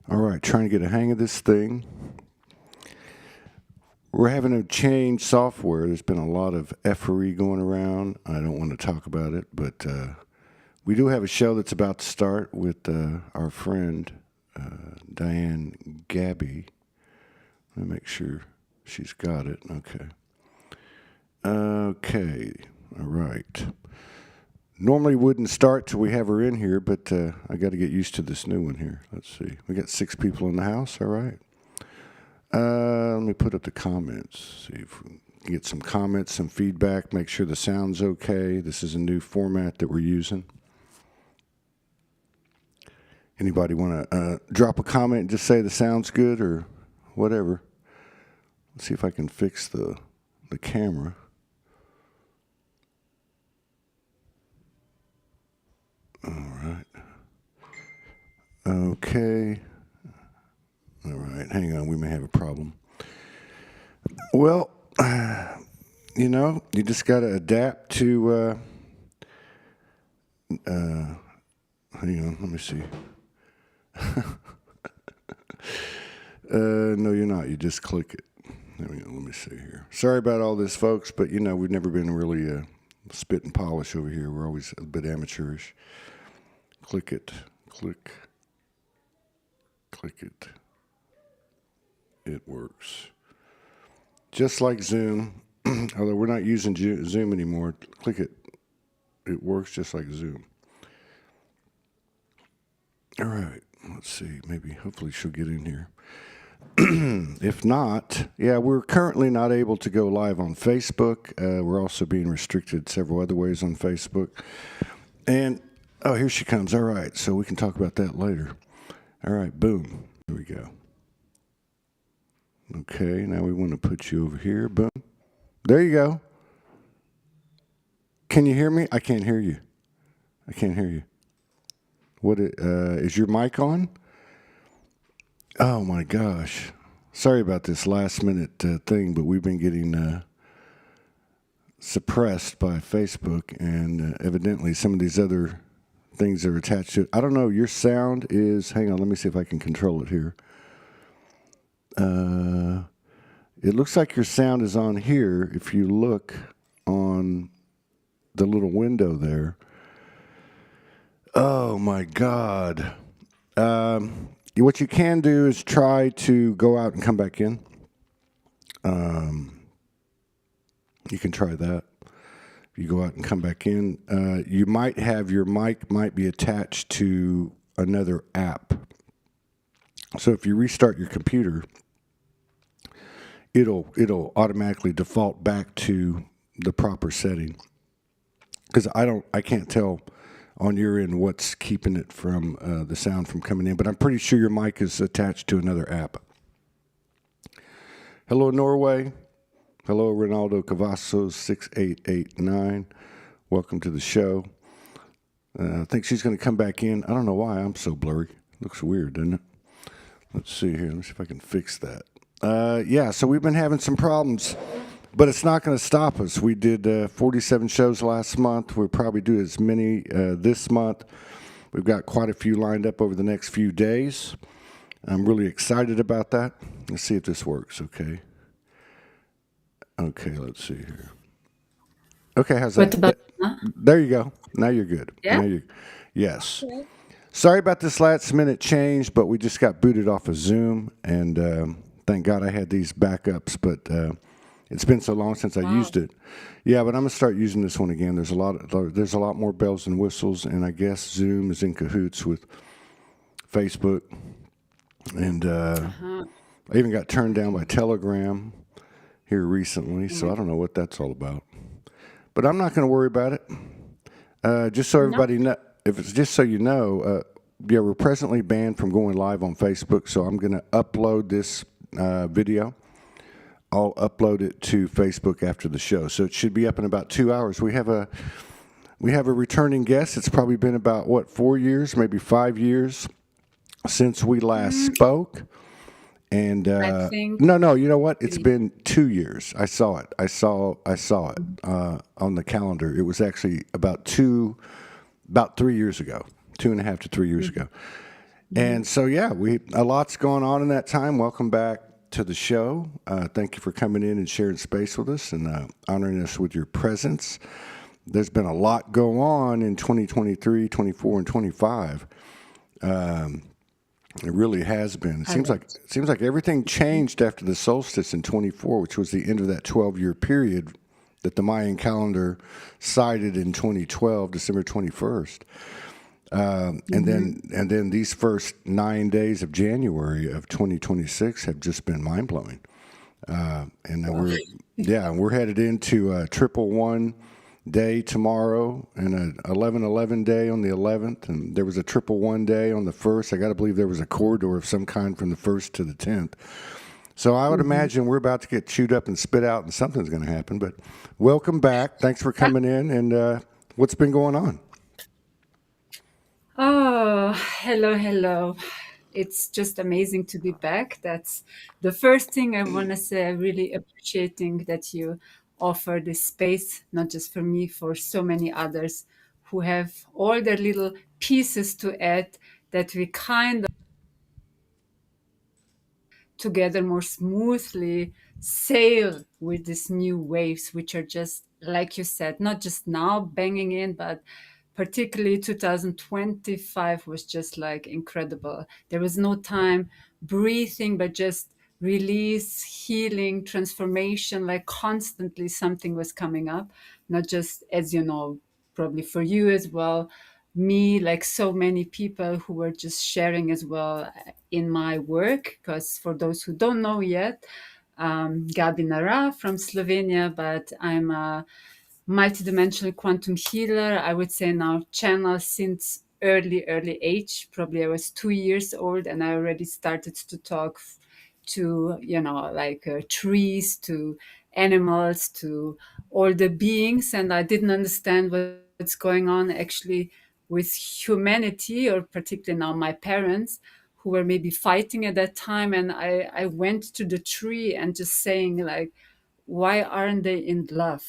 All right, trying to get a hang of this thing. We're having to change software. There's been a lot of effery going around. I don't want to talk about it, but we do have a show that's about to start with our friend DJane Gaby. Let me make sure she's got it. Okay. Okay. All right. Normally wouldn't start till we have her in here, but I got to get used to this new one here. Let's see. We got 6 people in the house. All right. Let me put up the comments. See if we can get some comments, some feedback. Make sure the sound's okay. This is a new format that we're using. Anybody want to drop a comment and just say the sound's good or whatever? Let's see if I can fix the camera. All right. Okay. All right. Hang on. We may have a problem. Well, you just got to adapt to. Hang on. Let me see. No, you're not. You just click it. There we go. Let me see here. Sorry about all this, folks, but we've never been really spit and polish over here. We're always a bit amateurish. Click it. Click it. It works. Just like Zoom, although we're not using Zoom anymore. Click it. It works just like Zoom. All right. Let's see. Hopefully she'll get in here. If not, we're currently not able to go live on Facebook. We're also being restricted several other ways on Facebook. And, here she comes. All right. So we can talk about that later. All right. Boom. Here we go. Okay. Now we want to put you over here. Boom. There you go. Can you hear me? I can't hear you. I can't hear you. What is your mic on? Oh my gosh. Sorry about this last minute thing, but we've been getting suppressed by Facebook, and evidently some of these other things are attached to it. I don't know. Your sound is, hang on, let me see if I can control it here. It looks like your sound is on here. If you look on the little window there. Oh my God. What you can do is try to go out and come back in. You can try that. You go out and come back in. You might have your mic might be attached to another app. So if you restart your computer, it'll automatically default back to the proper setting. Because I can't tell on your end what's keeping it from the sound from coming in, but I'm pretty sure your mic is attached to another app. Hello, Norway. Hello, Ronaldo Cavazos 6889. Welcome to the show. I think she's going to come back in. I don't know why I'm so blurry. Looks weird, doesn't it? Let's see here. Let me see if I can fix that. So we've been having some problems, but it's not going to stop us. We did 47 shows last month. We'll probably do as many this month. We've got quite a few lined up over the next few days. I'm really excited about that. Let's see if this works, okay? Okay, let's see here. Okay, how's that? What about now? There you go. Now you're good. Yeah? Yes. Okay. Sorry about this last minute change, but we just got booted off of Zoom, and thank God I had these backups, but it's been so long since I used it. Yeah, but I'm gonna start using this one again. There's a lot more bells and whistles, and I guess Zoom is in cahoots with Facebook, and I even got turned down by Telegram here recently, so I don't know what that's all about. But I'm not going to worry about it. Just so everybody know, if it's just so you know, we're presently banned from going live on Facebook, so I'm going to upload this video. I'll upload it to Facebook after the show, so it should be up in about 2 hours. We have a returning guest. It's probably been about 4 years, maybe 5 years since we last spoke. And I think no, you know what? It's been 2 years. I saw it. I saw it on the calendar. It was actually about 3 years ago, 2.5 to 3 years ago. And so, yeah, we a lot's going on in that time. Welcome back to the show. Thank you for coming in and sharing space with us and honoring us with your presence. There's been a lot go on in 2023, 24, and 25. It really has been. A lot. It seems like everything changed after the solstice in 24, which was the end of that 12-year period that the Mayan calendar cited in 2012, December 21st. Mm-hmm. And then these first 9 days of January of 2026 have just been mind blowing. And then Wow. we're headed into a triple one day tomorrow and an 11/11 day on the 11th. And there was a triple one day on the first. I got to believe there was a corridor of some kind from the first to the 10th. So I would Mm-hmm. imagine we're about to get chewed up and spit out, and something's going to happen. But welcome back. Thanks for Ah, coming in. And what's been going on? oh, hello, hello. It's just amazing to be back. That's the first thing I want to say. I really appreciating that you offer this space, not just for me, for so many others who have all their little pieces to add that we kind together more smoothly sail with these new waves, which are just, like you said, not just now banging in, but particularly 2025 was just like incredible. There was no time breathing, but just release, healing, transformation, like constantly something was coming up, not just, as you know, probably for you as well, me, like so many people who were just sharing as well in my work. Because for those who don't know yet, Gabi Nara from Slovenia, but I'm a multidimensional quantum healer. I would say now channel since early age. Probably I was 2 years old and I already started to talk to, like trees, to animals, to all the beings. And I didn't understand what's going on actually with humanity, or particularly now my parents who were maybe fighting at that time. And I went to the tree and just saying like, why aren't they in love?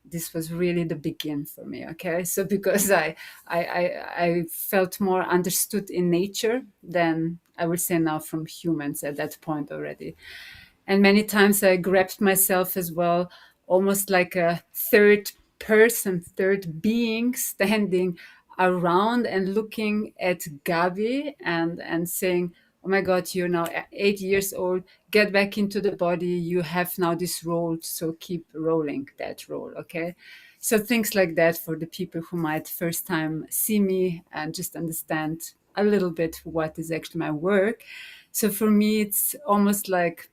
This was really the begin for me. Okay, so because I felt more understood in nature than I would say now from humans at that point already. And many times I grabbed myself as well, almost like a third person, third being standing around and looking at Gabi and saying, oh my God, you're now 8 years old, get back into the body. You have now this role, so keep rolling that role, okay? So things like that for the people who might first time see me and just understand a little bit what is actually my work. So for me, it's almost like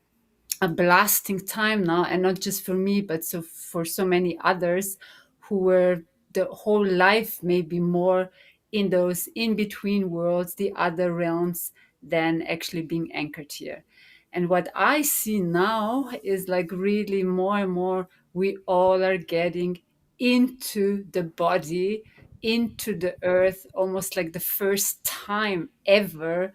a blasting time now, and not just for me but so for so many others who were the whole life maybe more in those in between worlds, the other realms, than actually being anchored here. And what I see now is like really more and more we all are getting into the body, into the earth, almost like the first time ever,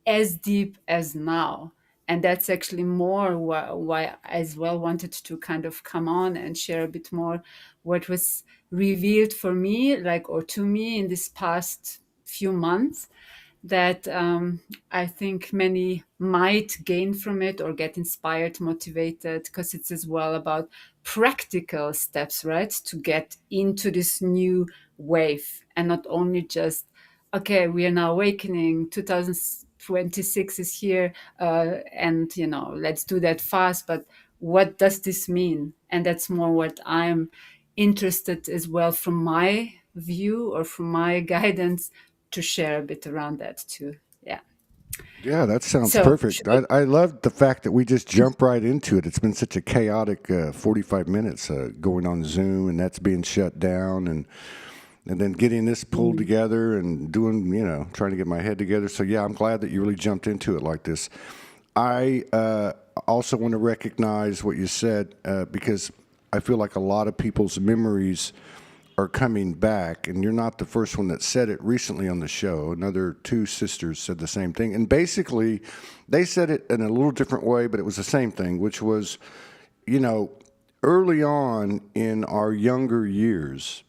as deep as now. And that's actually more why I as well wanted to kind of come on and share a bit more what was revealed for me, like, or to me in this past few months, that I think many might gain from it or get inspired, motivated, because it's as well about practical steps, right? To get into this new wave and not only just, okay, we are now awakening, 2026 is here, and, let's do that fast. But what does this mean? And that's more what I'm interested as well from my view or from my guidance to share a bit around that too. Yeah. Yeah, that sounds So, perfect. I love the fact that we just jump right into it. It's been such a chaotic 45 minutes going on Zoom, and that's being shut down, and then getting this pulled mm, together and doing, trying to get my head together. So, yeah, I'm glad that you really jumped into it like this. I also want to recognize what you said because I feel like a lot of people's memories are coming back, and you're not the first one that said it recently on the show. Another two sisters said the same thing, and basically, they said it in a little different way, but it was the same thing, which was, you know, early on in our younger years,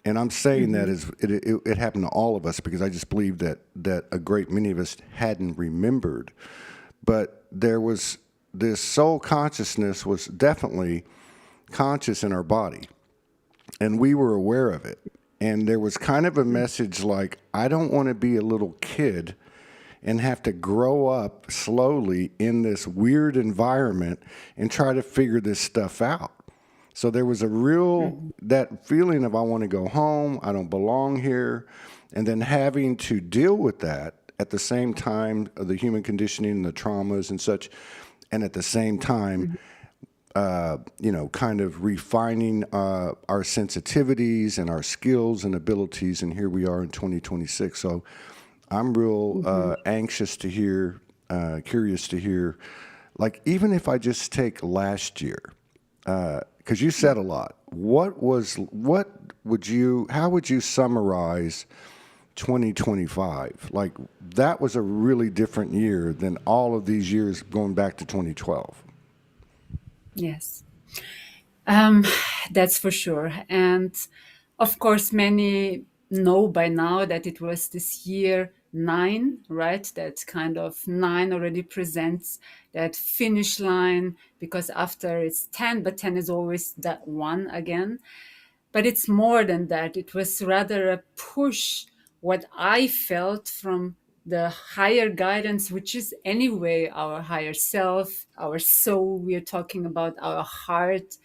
And I'm saying that Mm-hmm. as it happened to all of us because I just believe that a great many of us hadn't remembered. But there was this soul consciousness was definitely conscious in our body, and we were aware of it. And there was kind of a message like, I don't want to be a little kid and have to grow up slowly in this weird environment and try to figure this stuff out. So there was a real Mm-hmm. that feeling of I want to go home, I don't belong here, and then having to deal with that at the same time of the human conditioning and the traumas and such, and at the same time, kind of refining our sensitivities and our skills and abilities. And here we are in 2026. So I'm real Mm-hmm. anxious to hear, curious to hear, like even if I just take last year, because you said a lot. How would you summarize 2025? Like that was a really different year than all of these years going back to 2012. Yes. Um, that's for sure. And of course, many know by now that it was this year nine, right? That kind of nine already presents that finish line because after it's 10, but 10 is always that one again. But it's more than that. It was rather a push, what I felt from the higher guidance, which is anyway our higher self, our soul. We are talking about our heart,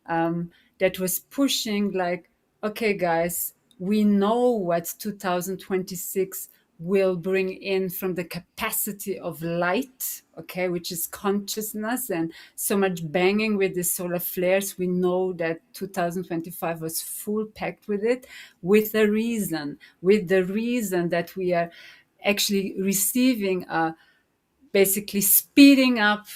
that was pushing like, okay, guys, we know what 2026 will bring in from the capacity of light, okay, which is consciousness, and so much banging with the solar flares. We know that 2025 was full packed with it, with the reason that we are actually receiving a basically speeding up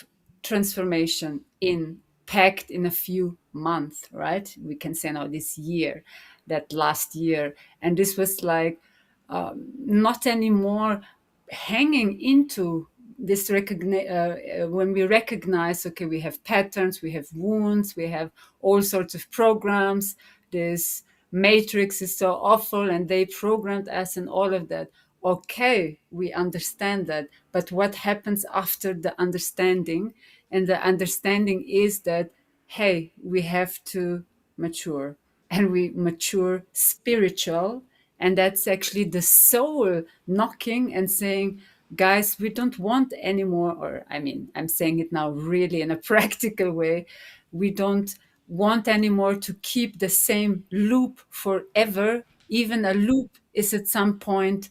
transformation in packed in a few months, right? We can say now this year, that last year. And this was like not anymore hanging into this when we recognize, okay, we have patterns, we have wounds, we have all sorts of programs. This matrix is so awful and they programmed us and all of that. Okay, we understand that, but what happens after the understanding? And the understanding is that, hey, we have to mature, and we mature spiritual, and that's actually the soul knocking and saying, guys, we don't want anymore, or I mean, I'm saying it now really in a practical way, we don't want anymore to keep the same loop forever. Even a loop is at some point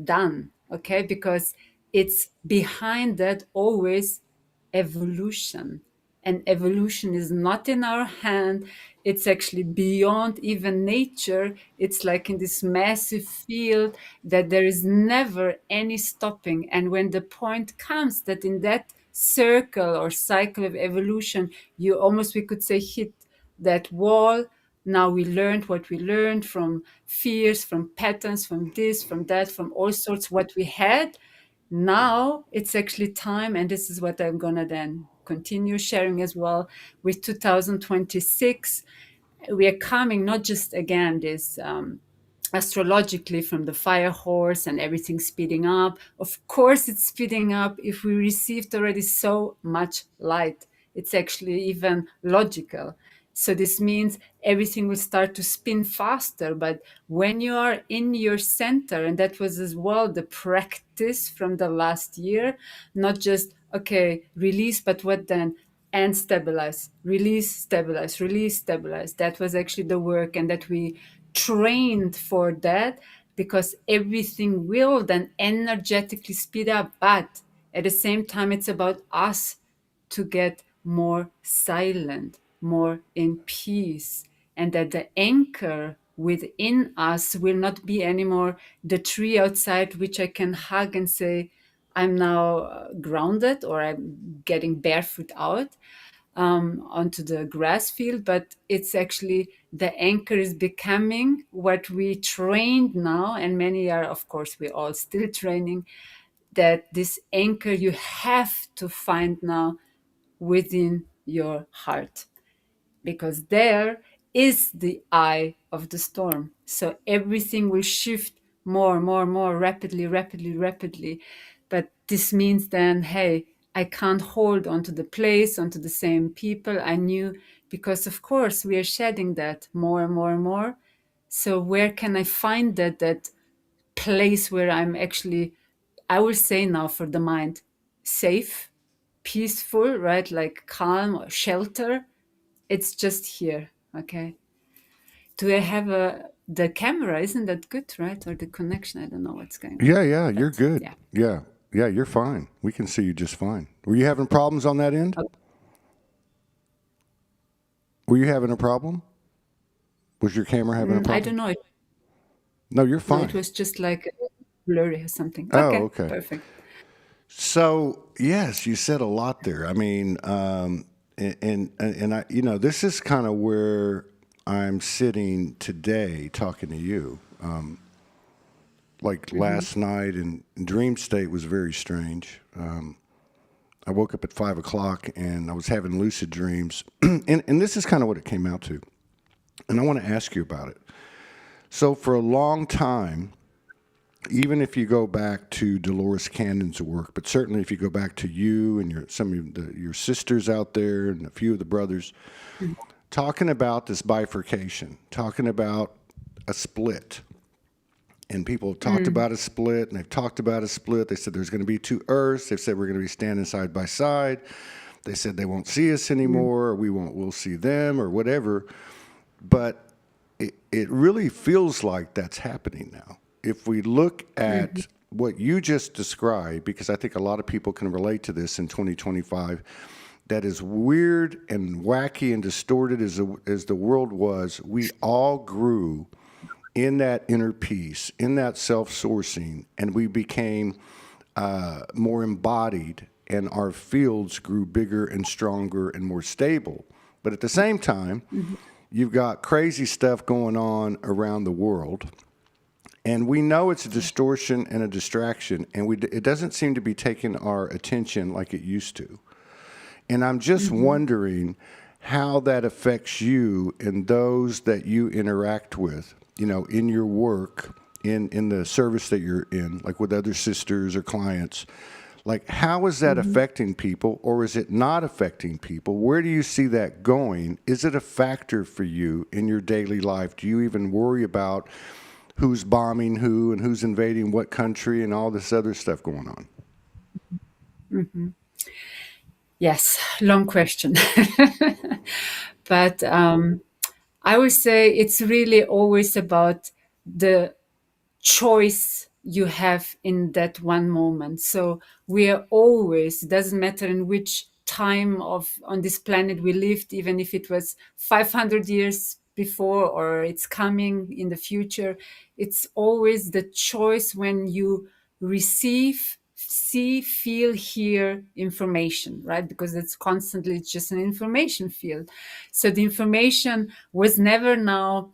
done, okay? Because it's behind that always evolution. And evolution is not in our hand. It's actually beyond even nature. It's like in this massive field that there is never any stopping. And when the point comes that in that circle or cycle of evolution, you almost, we could say, hit that wall. Now we learned what we learned from fears, from patterns, from this, from that, from all sorts, what we had. Now it's actually time, and this is what I'm gonna then continue sharing as well with 2026. We are coming not just again this astrologically from the fire horse and everything speeding up. Of course, it's speeding up if we received already so much light. It's actually even logical. So this means everything will start to spin faster. But when you are in your center, and that was as well the practice from the last year, not just, okay, release, but what then? And stabilize, release, stabilize, release, stabilize. That was actually the work, and that we trained for that, because everything will then energetically speed up. But at the same time, it's about us to get more silent, more in peace, and that the anchor within us will not be anymore the tree outside, which I can hug and say, I'm now grounded, or I'm getting barefoot out onto the grass field, but it's actually the anchor is becoming what we trained now, and many are, of course, we all still training, that this anchor you have to find now within your heart, because there is the eye of the storm. So everything will shift more, more, more rapidly, rapidly, rapidly. But this means then, hey, I can't hold onto the place, onto the same people I knew, because of course we are shedding that more and more and more. So where can I find that place where I'm actually, I will say now for the mind, safe, peaceful, right? Like calm or shelter. It's just here. Okay. Do I have the camera? Isn't that good, right? Or the connection? I don't know what's going on. Yeah, yeah, you're But good. yeah. Yeah, yeah, you're fine. We can see you just fine. Were you having problems on that end? Were you having a problem? Was your camera having a I problem? don't know. No, you're No, it fine. was just like blurry or something. Oh, Okay, okay. perfect. So yes, you said a lot there. I mean, and I, this is kind of where I'm sitting today talking to you. Like Mm-hmm. last night in dream state was very strange. I woke up at 5 o'clock and I was having lucid dreams, and this is kind of what it came out to. And I want to ask you about it. So for a long time, even if you go back to Dolores Cannon's work, but certainly if you go back to you and some of your sisters out there and a few of the brothers, talking about this bifurcation, talking about a split. And people have talked Mm, about a split, and they've talked about a split. They said there's going to be two Earths. They've said we're going to be standing side by side. They said they won't see us mm, anymore, or we'll see them, or whatever. But it really feels like that's happening now. If we look mhm, at what you just described, because I think a lot of people can relate to this in 2025, that is weird and wacky and distorted as the world was, we all grew in that inner peace, in that self sourcing, and we became more embodied, and our fields grew bigger and stronger and more stable. But at the same time, mhm, you've got crazy stuff going on around the world. And we know it's a distortion and a distraction, and it doesn't seem to be taking our attention like it used to. And I'm just mhm, wondering how that affects you and those that you interact with, in your work, in the service that you're in, like with other sisters or clients. Like, how is that mhm. affecting people, or is it not affecting people? Where do you see that going? Is it a factor for you in your daily life? Do you even worry about who's bombing who and who's invading what country and all this other stuff going on? Yes, long question. But I would say it's really always about the choice you have in that one moment. So we are always, it doesn't matter in which time of on this planet we lived, even if it was 500 years before or it's coming in the future, it's always the choice when you receive, see, feel, hear information, right? Because it's constantly just an information field. So the information was never now,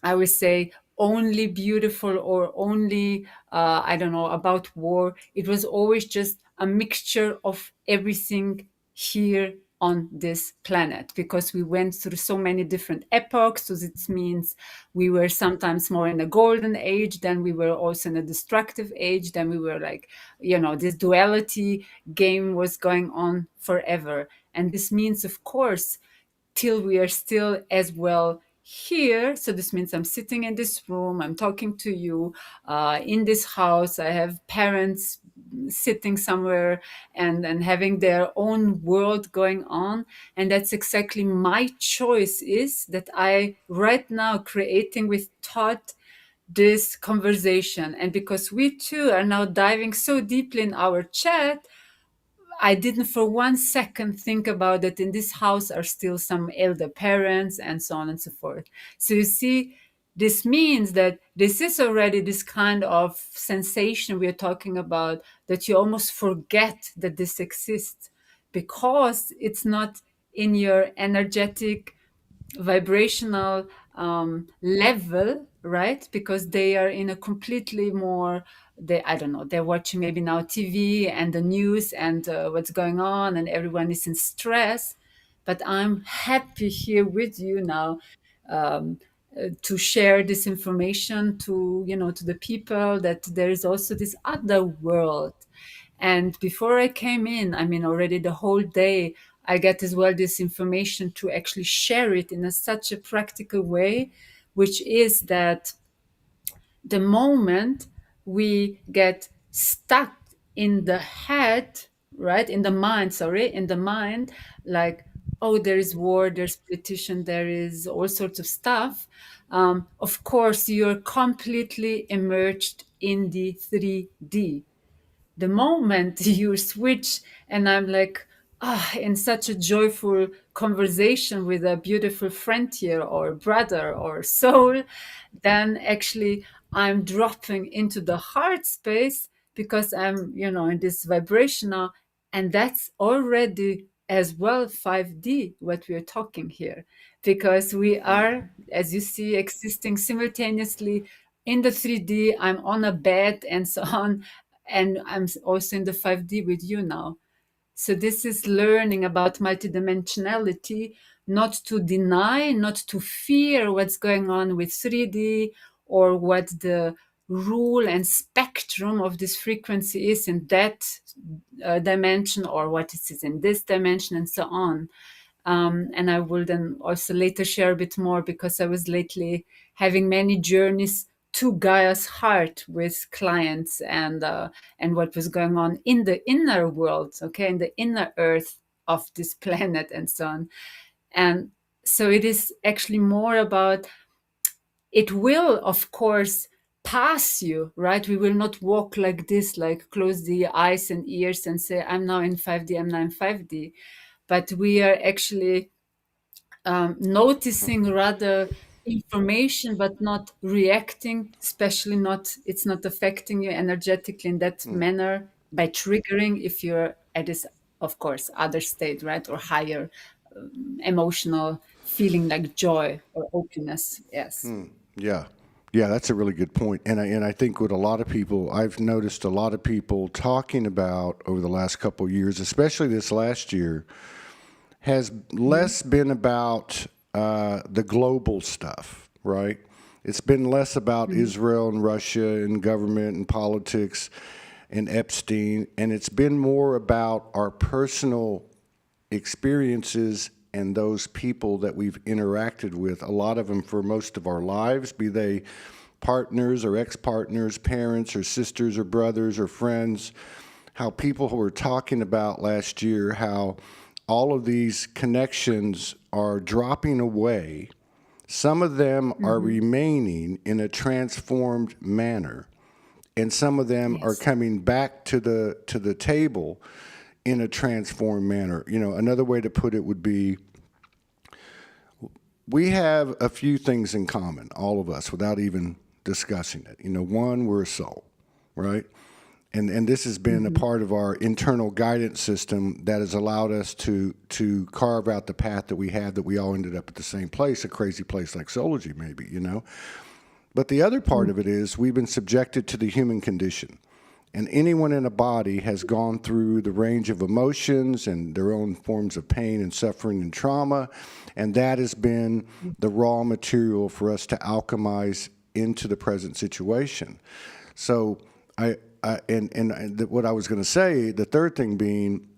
I would say, only beautiful or only, I don't know, about war. It was always just a mixture of everything here on this planet because we went through so many different epochs. So it means we were sometimes more in a golden age, then we were also in a destructive age, then we were like, this duality game was going on forever. And this means, of course, till we are still as well here. So this means I'm sitting in this room, I'm talking to you in this house. I have parents sitting somewhere and having their own world going on. And that's exactly my choice is that I right now creating with thought this conversation. And because we two are now diving so deeply in our chat, I didn't for one second think about that in this house are still some elder parents and so on and so forth. So you see, this means that this is already this kind of sensation we are talking about that you almost forget that this exists because it's not in your energetic vibrational level, right? Because they are in a completely more, I don't know, they're watching maybe now TV and the news and what's going on, and everyone is in stress. But I'm happy here with you now to share this information to, to the people, that there is also this other world. And before I came in, I mean, already the whole day, I get as well this information to actually share it in such a practical way, which is that the moment we get stuck in the head, right, in the mind, sorry, in the mind, like, oh, there is war, there's politician, there is all sorts of stuff. Of course, you're completely immersed in the 3D. The moment you switch, and I'm like, in such a joyful conversation with a beautiful friend here, or brother, or soul, then actually I'm dropping into the heart space, because I'm, in this vibrational, and that's already as well 5D, what we're talking here, because we are, as you see, existing simultaneously in the 3D. I'm on a bed and so on, and I'm also in the 5D with you now. So this is learning about multidimensionality, not to deny, not to fear what's going on with 3D, or what the rule and spectrum of this frequency is in that dimension, or what it is in this dimension, and so on. And I will then also later share a bit more, because I was lately having many journeys to Gaia's heart with clients, and what was going on in the inner world, okay, in the inner earth of this planet, and so on. And so it is actually more about, it will, of course, pass you, right? We will not walk like this, like close the eyes and ears and say, I'm now in 5D, I'm now in 5D. But we are actually noticing rather information, but not reacting, especially not, it's not affecting you energetically in that manner by triggering, if you're at this, of course, other state, right? Or higher emotional feeling, like joy or openness. Yes. Yeah. Yeah, that's a really good point. And I think what a lot of people, I've noticed a lot of people talking about over the last couple of years, especially this last year, has less been about the global stuff, right? It's been less about Israel and Russia and government and politics and Epstein, and it's been more about our personal experiences and those people that we've interacted with, a lot of them for most of our lives, be they partners or ex-partners, parents or sisters or brothers or friends, how people who were talking about last year, how all of these connections are dropping away. Some of them are remaining in a transformed manner, and some of them are Yes. coming back to the table in a transformed manner. You know, another way to put it would be, we have a few things in common, all of us, without even discussing it. You know, one, we're a soul, right? And this has been a part of our internal guidance system that has allowed us to carve out the path that we have, that we all ended up at the same place, a crazy place like Soulogy maybe, you know? But the other part of it is, we've been subjected to the human condition. And anyone in a body has gone through the range of emotions and their own forms of pain and suffering and trauma, and that has been the raw material for us to alchemize into the present situation. So what I was going to say, the third thing being,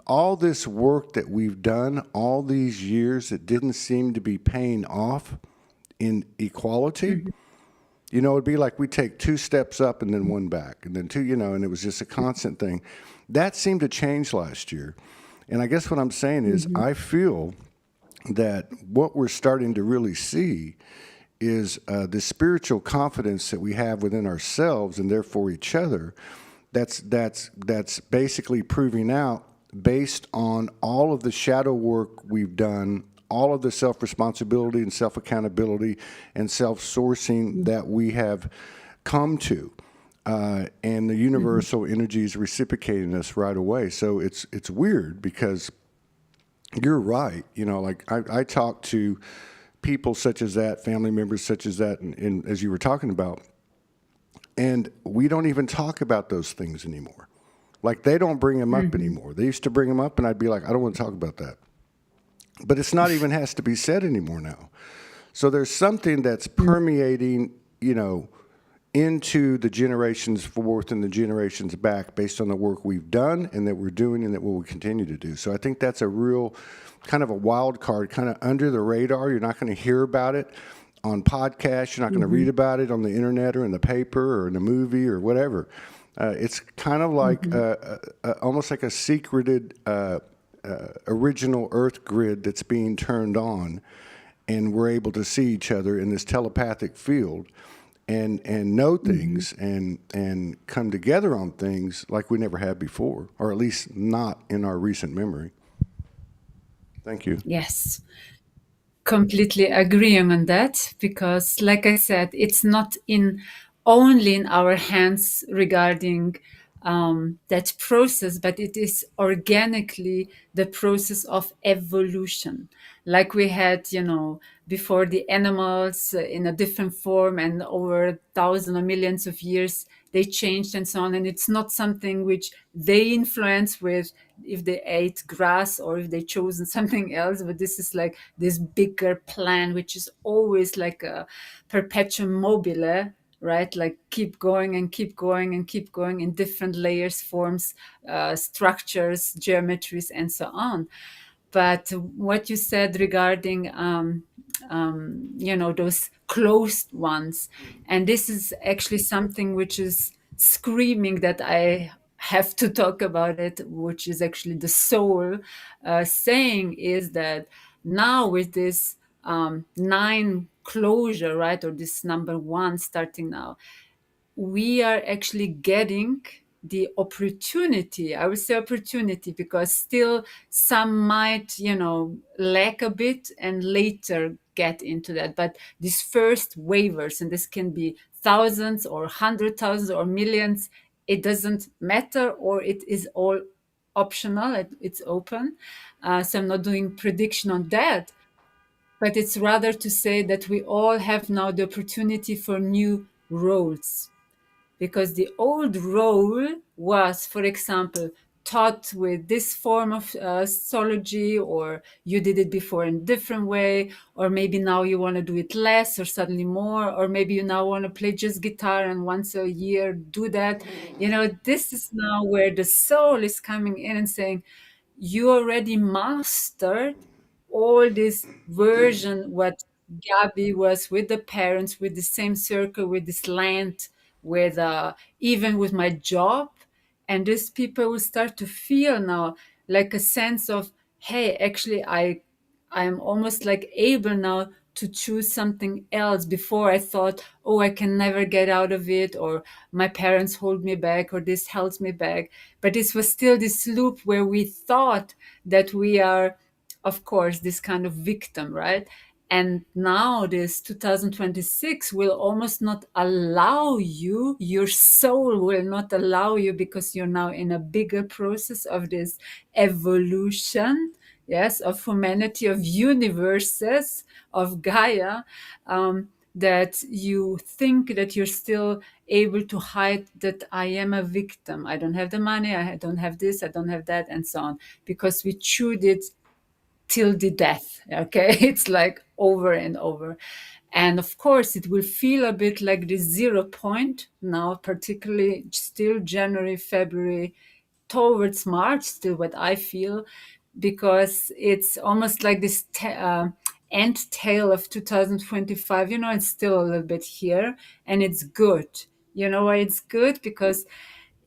all this work that we've done all these years that didn't seem to be paying off in equality. You know, it'd be like we take 2 steps up and then 1 back, and then 2, you know, and it was just a constant thing. That seemed to change last year. And I guess what I'm saying is, I feel that what we're starting to really see is the spiritual confidence that we have within ourselves and therefore each other. That's basically proving out, based on all of the shadow work we've done, all of the self-responsibility and self-accountability and self-sourcing that we have come to. And the universal energy is reciprocating us right away. So it's weird, because you're right. You know, like I talk to people such as that, family members such as that, and as you were talking about, and we don't even talk about those things anymore. Like, they don't bring them up anymore. They used to bring them up, and I'd be like, I don't want to talk about that. But it's not even has to be said anymore now. So there's something that's permeating, you know, into the generations forth and the generations back based on the work we've done and that we're doing and that we will continue to do. So I think that's a real kind of a wild card, kind of under the radar. You're not going to hear about it on podcasts. You're not going to read about it on the internet or in the paper or in a movie or whatever. It's kind of like almost like a secreted original Earth grid that's being turned on, and we're able to see each other in this telepathic field and know things and come together on things like we never have before, or at least not in our recent memory. Thank you. Yes, completely agreeing on that, because like I said, it's not in only in our hands regarding that process, but it is organically the process of evolution. Like we had, before the animals in a different form, and over thousands or millions of years they changed and so on. And it's not something which they influence with if they ate grass or if they chosen something else, but this is like this bigger plan, which is always like a perpetuum mobile, right? Like keep going and keep going and keep going in different layers, forms, structures, geometries, and so on. But what you said regarding, those closed ones, and this is actually something which is screaming that I have to talk about it, which is actually the soul saying is that now with this nine closure, right, or this number one starting now, we are actually getting the opportunity. I would say opportunity, because still some might, lack a bit and later get into that. But these first waivers, and this can be thousands or 100,000 or millions, it doesn't matter, or it is all optional, it's open. So I'm not doing prediction on that, but it's rather to say that we all have now the opportunity for new roles, because the old role was, for example, taught with this form of Soulogy, or you did it before in a different way, or maybe now you want to do it less or suddenly more, or maybe you now want to play just guitar and once a year do that. This is now where the soul is coming in and saying, you already mastered all this version what Gabi was with the parents, with the same circle, with this land, with even with my job. And these people will start to feel now like a sense of, hey, actually I'm almost like able now to choose something else. Before I thought, oh, I can never get out of it, or my parents hold me back, or this holds me back. But this was still this loop where we thought that we are, of course, this kind of victim, right? And now this 2026 will almost not allow you, your soul will not allow you, because you're now in a bigger process of this evolution, yes, of humanity, of universes, of Gaia, that you think that you're still able to hide that I am a victim. I don't have the money, I don't have this, I don't have that, and so on, because we chewed it till the death. Okay, it's like over and over. And of course, it will feel a bit like the 0 point now, particularly still January, February, towards March, still what I feel, because it's almost like this end tail of 2025. It's still a little bit here, and it's good. You know why it's good? Because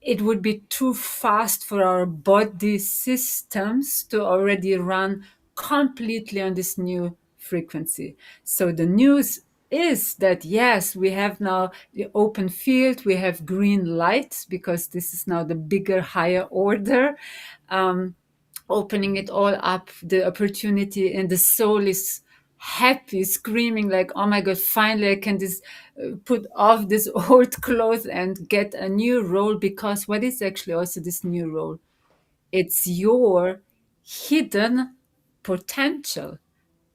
it would be too fast for our body systems to already run completely on this new frequency. So the news is that yes, we have now the open field, we have green light, because this is now the bigger, higher order, opening it all up, the opportunity, and the soul is happy, screaming like, oh my God, finally I can put off this old clothes and get a new role. Because what is actually also this new role? It's your hidden potential.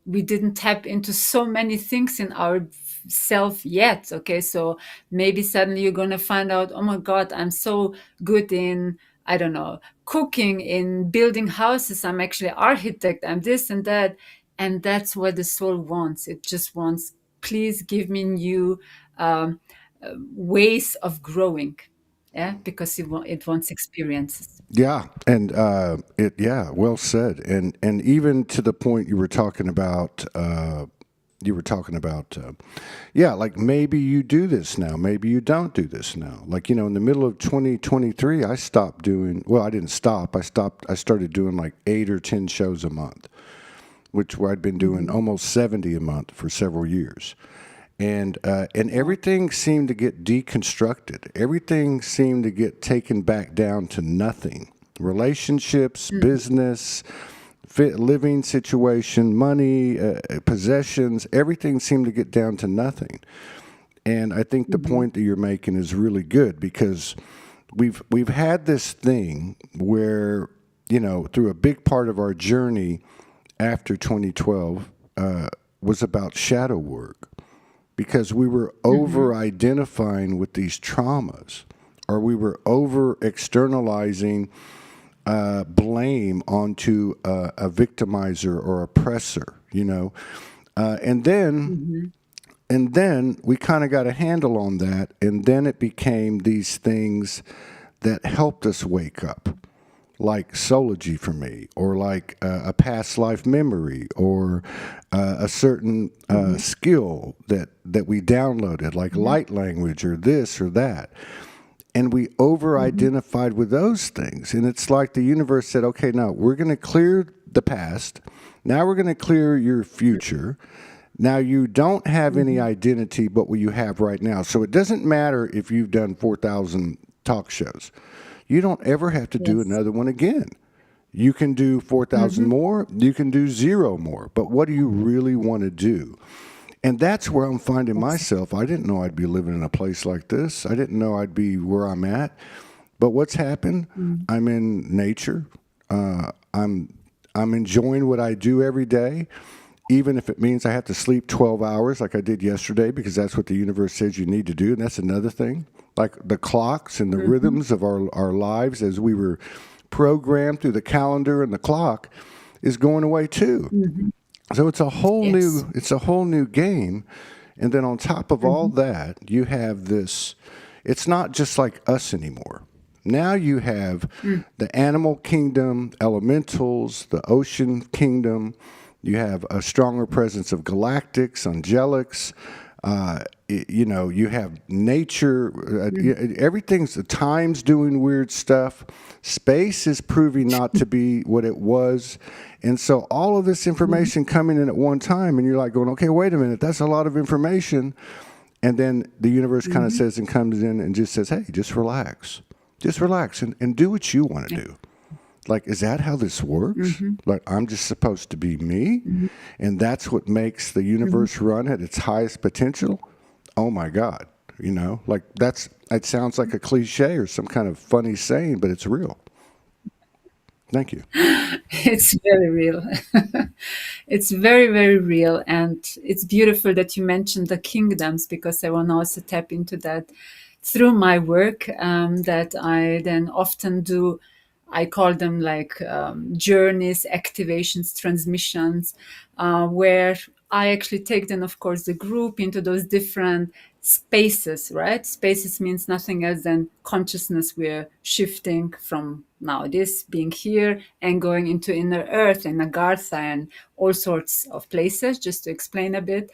We didn't tap into so many things in our self yet. Okay, so maybe suddenly you're going to find out, oh my God, I'm so good in, I don't know, cooking, in building houses, I'm actually architect, I'm this and that. And that's what the soul wants. It just wants, please give me new um, ways of growing. Yeah, because it wants experiences. Yeah, and yeah, well said. And even to the point you were talking about, yeah, like maybe you do this now, maybe you don't do this now. Like, in the middle of 2023, I stopped doing. Well, I didn't stop. I started doing like 8 or 10 shows a month, which where I'd been doing almost 70 a month for several years. And everything seemed to get deconstructed. Everything seemed to get taken back down to nothing. Relationships, business, living situation, money, possessions, everything seemed to get down to nothing. And I think the point that you're making is really good, because we've had this thing where, through a big part of our journey after 2012 was about shadow work, because we were over identifying with these traumas, or we were over externalizing blame onto a victimizer or oppressor, and then we kind of got a handle on that, and then it became these things that helped us wake up, like Soulogy for me, or like a past life memory, or a certain skill that we downloaded, like light language or this or that. And we over identified with those things. And it's like the universe said, okay, now we're going to clear the past. Now we're going to clear your future. Now you don't have any identity but what you have right now. So it doesn't matter if you've done 4,000 talk shows. You don't ever have to do another one again. You can do 4,000 more. You can do 0 more. But what do you really want to do? And that's where I'm finding myself. I didn't know I'd be living in a place like this. I didn't know I'd be where I'm at. But what's happened? I'm in nature. I'm enjoying what I do every day, even if it means I have to sleep 12 hours like I did yesterday, because that's what the universe says you need to do. And that's another thing. Like the clocks and the rhythms of our lives as we were programmed through the calendar and the clock is going away too. So it's a whole new game. And then on top of all that, you have this. It's not just like us anymore. Now you have the animal kingdom, elementals, the ocean kingdom. You have a stronger presence of galactics, angelics. You have nature. Everything's, the time's doing weird stuff. Space is proving not to be what it was. And so all of this information coming in at one time, and you're like going, okay, wait a minute, that's a lot of information. And then the universe kind of says and comes in and just says, hey, just relax. Just relax and do what you want to do. Like, is that how this works? Like, I'm just supposed to be me? And that's what makes the universe run at its highest potential? Oh, my God. Like it sounds like a cliche or some kind of funny saying, but it's real. Thank you. It's very real. It's very, very real. And it's beautiful that you mentioned the kingdoms, because I want to also tap into that through my work that I then often do. I call them like journeys, activations, transmissions, where I actually take then, of course, the group into those different spaces, right? Spaces means nothing else than consciousness. We're shifting from now this being here and going into inner earth and Agartha and all sorts of places, just to explain a bit.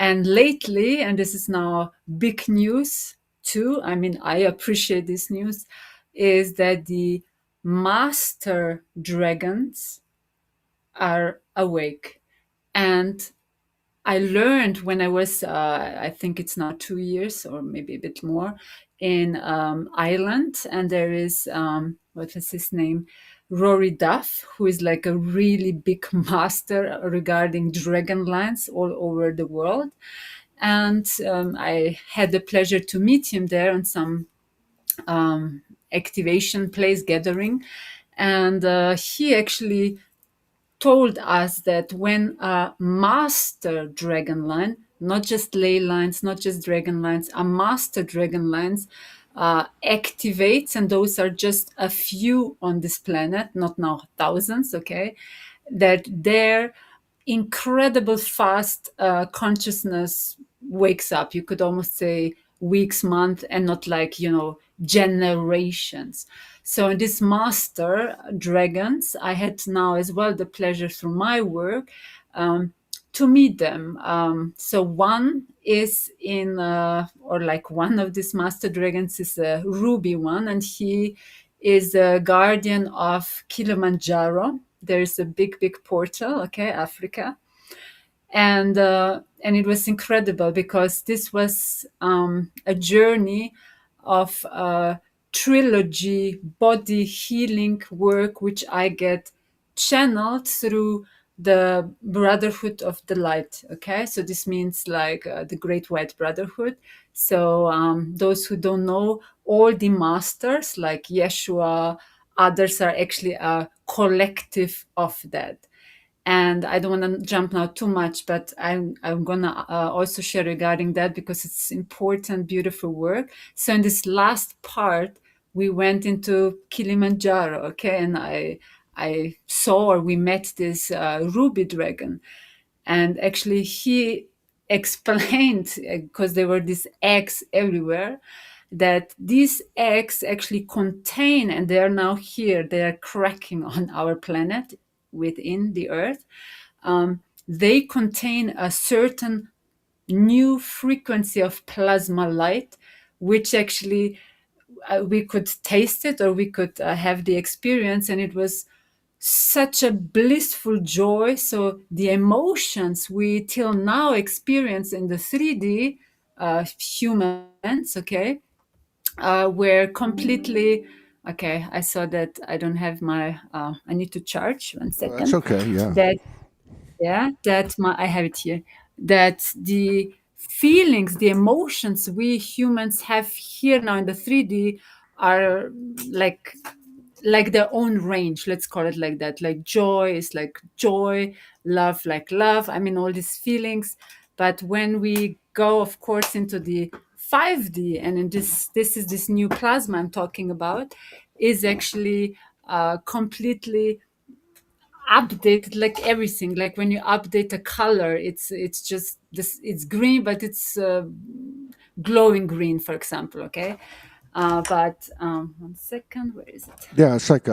And lately, and this is now big news too, I mean, I appreciate this news, is that the master dragons are awake. And I learned when I was, I think it's now 2 years or maybe a bit more, in Ireland. And there is, what was his name? Rory Duff, who is like a really big master regarding dragon lines all over the world. And I had the pleasure to meet him there on some activation place gathering. And he actually told us that when a master dragon line, not just ley lines, not just dragon lines, a master dragon lines activates, and those are just a few on this planet, not now thousands, okay, that their incredible fast consciousness wakes up. You could almost say weeks, month, and not like, generations. So in this master dragons, I had now as well the pleasure through my work to meet them. So one is or like one of these master dragons is a ruby one, and he is a guardian of Kilimanjaro. There is a big, big portal, okay, Africa, and it was incredible because this was a journey of trilogy body healing work, which I get channeled through the Brotherhood of the Light. Okay, so this means like the Great White Brotherhood. So those who don't know, all the masters like Yeshua, others are actually a collective of that. And I don't want to jump now too much, but I'm gonna also share regarding that because it's important, beautiful work. So in this last part, we went into Kilimanjaro, okay, and I saw, or we met this ruby dragon, and actually he explained because there were these eggs everywhere, that these eggs actually contain, and they are now here, they are cracking on our planet within the earth. They contain a certain new frequency of plasma light, which actually we could taste it, or we could have the experience, and it was such a blissful joy. So the emotions we till now experience in the 3D humans, okay, were completely okay. I saw that I don't have my. I need to charge. One Oh, that's second. okay. Yeah. That I have it here. That the feelings, the emotions we humans have here now in the 3D are like their own range, let's call it like that. Like joy is like joy, love like love, I mean all these feelings. But when we go, of course, into the 5D, and in this is this new plasma I'm talking about, is actually completely updated, like everything. Like when you update a color, it's just this, it's green, but it's glowing green, for example, okay. But one second, where is it? Yeah, it's like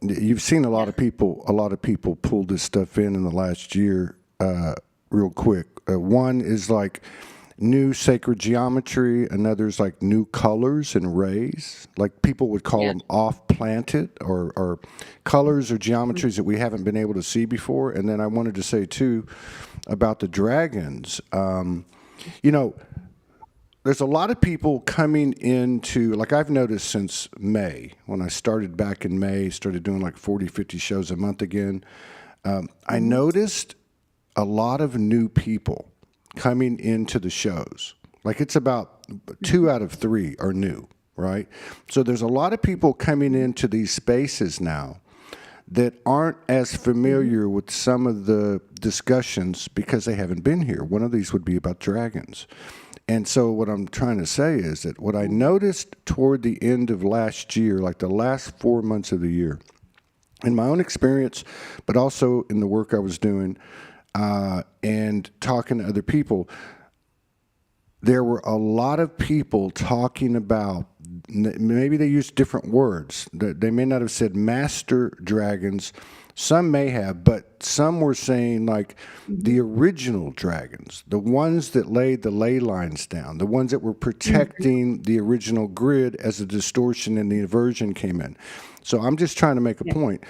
you've seen a lot of people pull this stuff in the last year, real quick. One is like new sacred geometry, another's like new colors and rays. Like people would call Yeah. them off planted, or colors or geometries that we haven't been able to see before. And then I wanted to say too about the dragons. You know, there's a lot of people coming into, like I've noticed since May, when I started back in May, started doing like 40, 50 shows a month again. I noticed a lot of new people coming into the shows. Like it's about 2 out of 3 are new, right? So there's a lot of people coming into these spaces now that aren't as familiar with some of the discussions because they haven't been here. One of these would be about dragons. And so what I'm trying to say is that what I noticed toward the end of last year, like the last 4 months of the year, in my own experience, but also in the work I was doing and talking to other people, there were a lot of people talking about, maybe they used different words. They may not have said master dragons. Some may have, but some were saying like the original dragons, the ones that laid the ley lines down, the ones that were protecting the original grid as the distortion and the inversion came in. So I'm just trying to make a point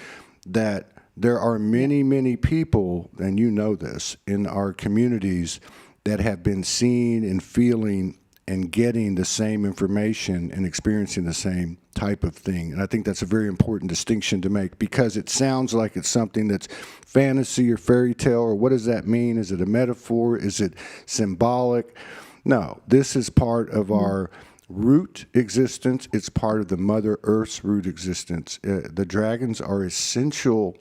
that there are many, many people, and you know this, in our communities that have been seeing and feeling and getting the same information and experiencing the same type of thing. And I think that's a very important distinction to make, because it sounds like it's something that's fantasy or fairy tale, or what does that mean? Is it a metaphor? Is it symbolic? No, this is part of our root existence. It's part of the Mother Earth's root existence. The dragons are essential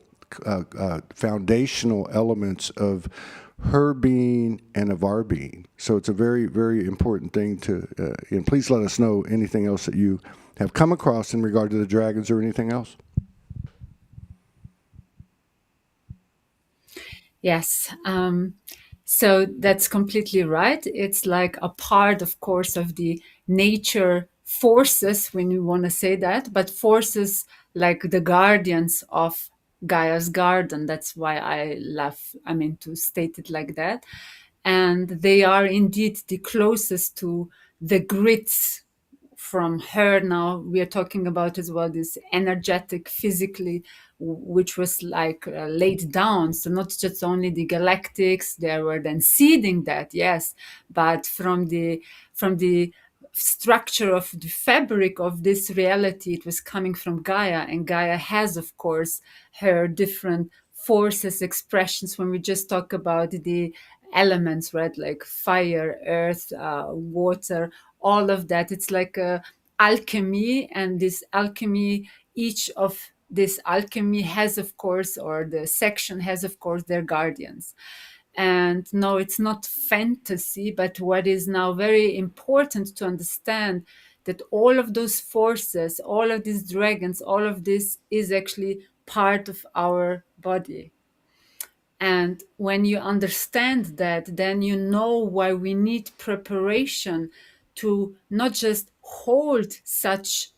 foundational elements of her being and of our being. So it's a very, very important thing to, and please let us know anything else that you have come across in regard to the dragons or anything else. Yes. So that's completely right. It's like a part, of course, of the nature forces, when you want to say that, but forces like the guardians of Gaia's garden. That's why I love, I mean, to state it like that. And they are indeed the closest to the grids from her. Now we are talking about as well this energetic physically, which was like laid down. So not just only the galactics, they were then seeding that, yes, but from the structure of the fabric of this reality, it was coming from Gaia. And Gaia has, of course, her different forces, expressions. When we just talk about the elements, right, like fire, earth, water, all of that, it's like a alchemy. And this alchemy, each of this alchemy has, of course, or the section has, of course, their guardians. And no, it's not fantasy, but what is now very important to understand, that all of those forces, all of these dragons, all of this is actually part of our body. And when you understand that, then you know why we need preparation to not just hold such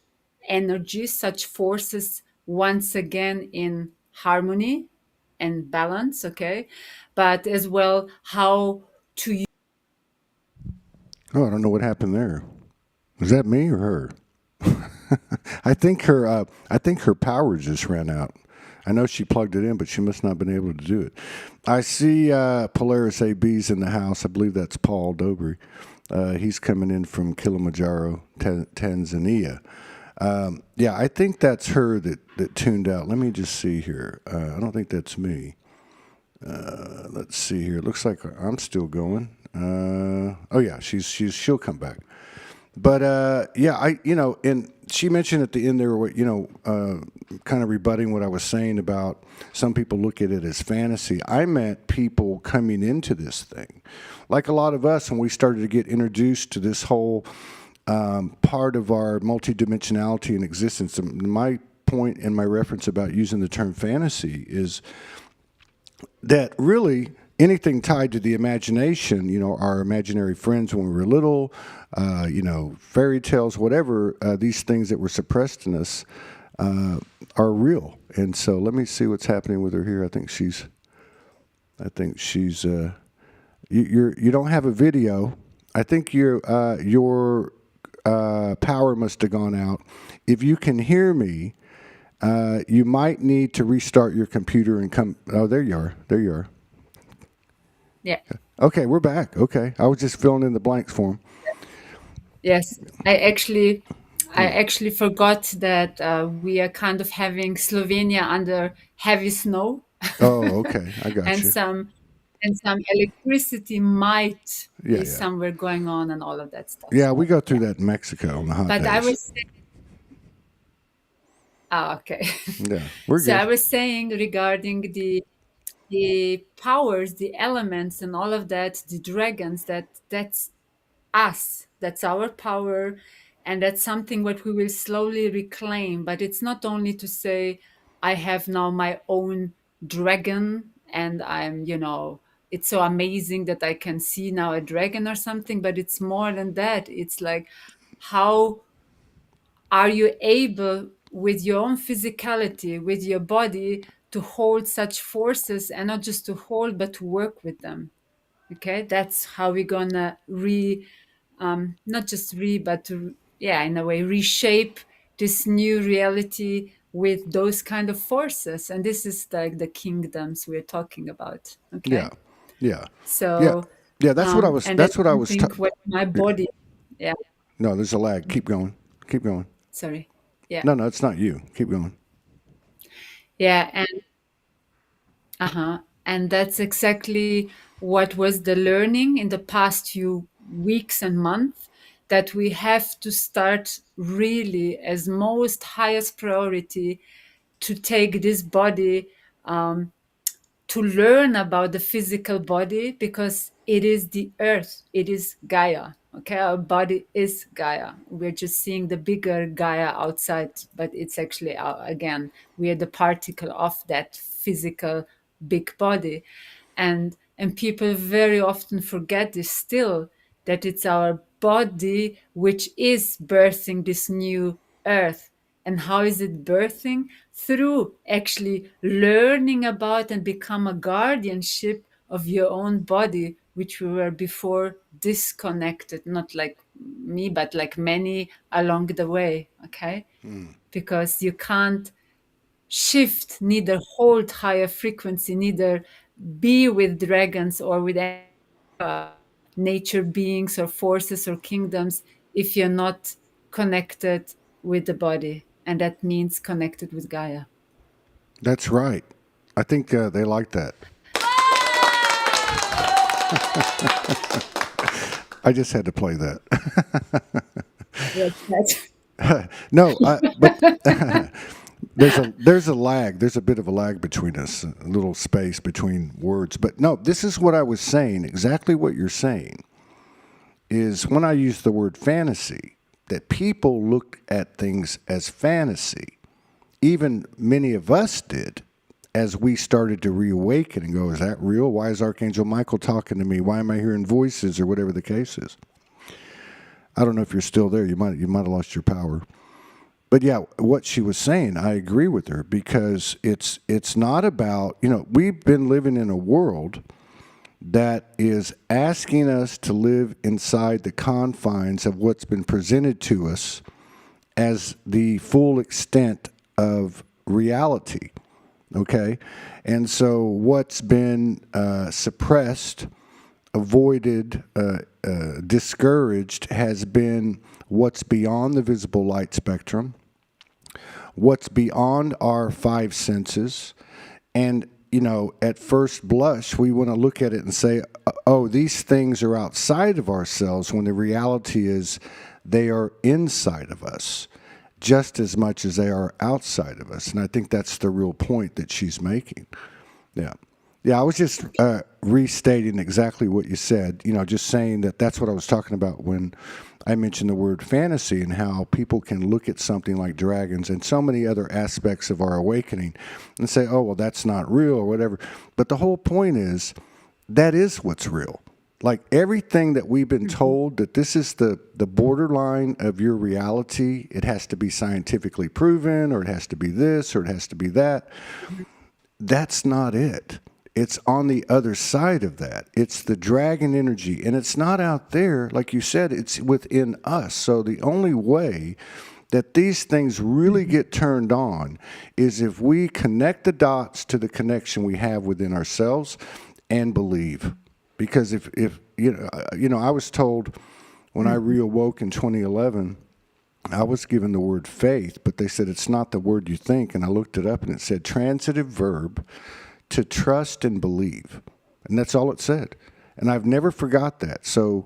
energy, such forces once again in harmony and balance, okay? But as well, how to. Oh, I don't know what happened there. Was that me or her? I think her power just ran out. I know she plugged it in, but she must not have been able to do it. I see Polaris AB's in the house. I believe that's Paul Dobry. He's coming in from Kilimanjaro, Tanzania. Yeah, I think that's her that tuned out. Let me just see here. I don't think that's me. Let's see here. It looks like I'm still going. Oh yeah, she'll come back. But yeah, and she mentioned at the end there, what kind of rebutting what I was saying about some people look at it as fantasy. I meant people coming into this thing, like a lot of us, when we started to get introduced to this whole part of our multidimensionality and existence. My point and my reference about using the term fantasy is that really anything tied to the imagination, our imaginary friends when we were little, fairy tales, whatever, these things that were suppressed in us are real. And so let me see what's happening with her here. I think she's, you don't have a video. I think your power must have gone out. If you can hear me, you might need to restart your computer and come. Oh, there you are. There you are. Yeah. Okay, we're back. Okay, I was just filling in the blanks for him. Yes, I actually forgot that we are kind of having Slovenia under heavy snow, Oh, okay, I got and you. some electricity might Yeah, be yeah, somewhere going on, and all of that stuff. yeah. We So go through yeah, that in Mexico on the hot but I days. was saying, okay. Yeah, we're So I good. was saying regarding the powers, the elements, and all of that, the dragons, that's us, that's our power, and that's something what we will slowly reclaim. But it's not only to say I have now my own dragon, and it's so amazing that I can see now a dragon or something, but it's more than that. It's like, how are you able with your own physicality, with your body, to hold such forces, and not just to hold but to work with them? Okay, that's how we're gonna not just but to, yeah, in a way, reshape this new reality with those kind of forces. And this is like the kingdoms we're talking about. Yeah, Okay, yeah, yeah, so yeah. That's what I was. and That's that's what I was. something what my body. Yeah, No, there's a lag. Keep going. Keep going. sorry. Yeah, No, no, it's not you. Keep going. yeah, and that's exactly what was the learning in the past few weeks and months, that we have to start really as most highest priority to take this body, to learn about the physical body, because it is the earth, it is Gaia. Okay, our body is Gaia. We're just seeing the bigger Gaia outside, but it's actually, again, we are the particle of that physical big body. And people very often forget this still, that it's our body which is birthing this new earth. And how is it birthing? Through actually learning about and become a guardianship of your own body, which we were before disconnected, not like me, but like many along the way. Okay. Because you can't shift, neither hold higher frequency, neither be with dragons or with nature beings or forces or kingdoms if you're not connected with the body. And that means connected with Gaia. That's right. I think they like that. I just had to play that. Yes, that's No, but there's a lag. There's a bit of a lag between us, a little space between words. But no, this is what I was saying. Exactly what you're saying is when I use the word fantasy, that people looked at things as fantasy. Even many of us did, as we started to reawaken and go, is that real? Why is Archangel Michael talking to me? Why am I hearing voices, or whatever the case is? I don't know if you're still there. You might have lost your power. But yeah, what she was saying, I agree with her, because it's not about, we've been living in a world that is asking us to live inside the confines of what's been presented to us as the full extent of reality. Okay? And so what's been suppressed, avoided, discouraged has been what's beyond the visible light spectrum, what's beyond our five senses. And, at first blush, we want to look at it and say, oh, these things are outside of ourselves, when the reality is they are inside of us just as much as they are outside of us. And I think that's the real point that she's making. Yeah. Yeah, I was just restating exactly what you said, just saying that that's what I was talking about when I mentioned the word fantasy, and how people can look at something like dragons and so many other aspects of our awakening and say, oh, well, that's not real or whatever. But the whole point is that is what's real. Like everything that we've been told, that this is the borderline of your reality, it has to be scientifically proven, or it has to be this, or it has to be that. That's not it. It's on the other side of that. It's the dragon energy, and it's not out there. Like you said, it's within us. So the only way that these things really get turned on is if we connect the dots to the connection we have within ourselves and believe. Because if I was told when I reawoke in 2011, I was given the word faith, but they said it's not the word you think. And I looked it up, and it said transitive verb, to trust and believe. And that's all it said. And I've never forgot that. So,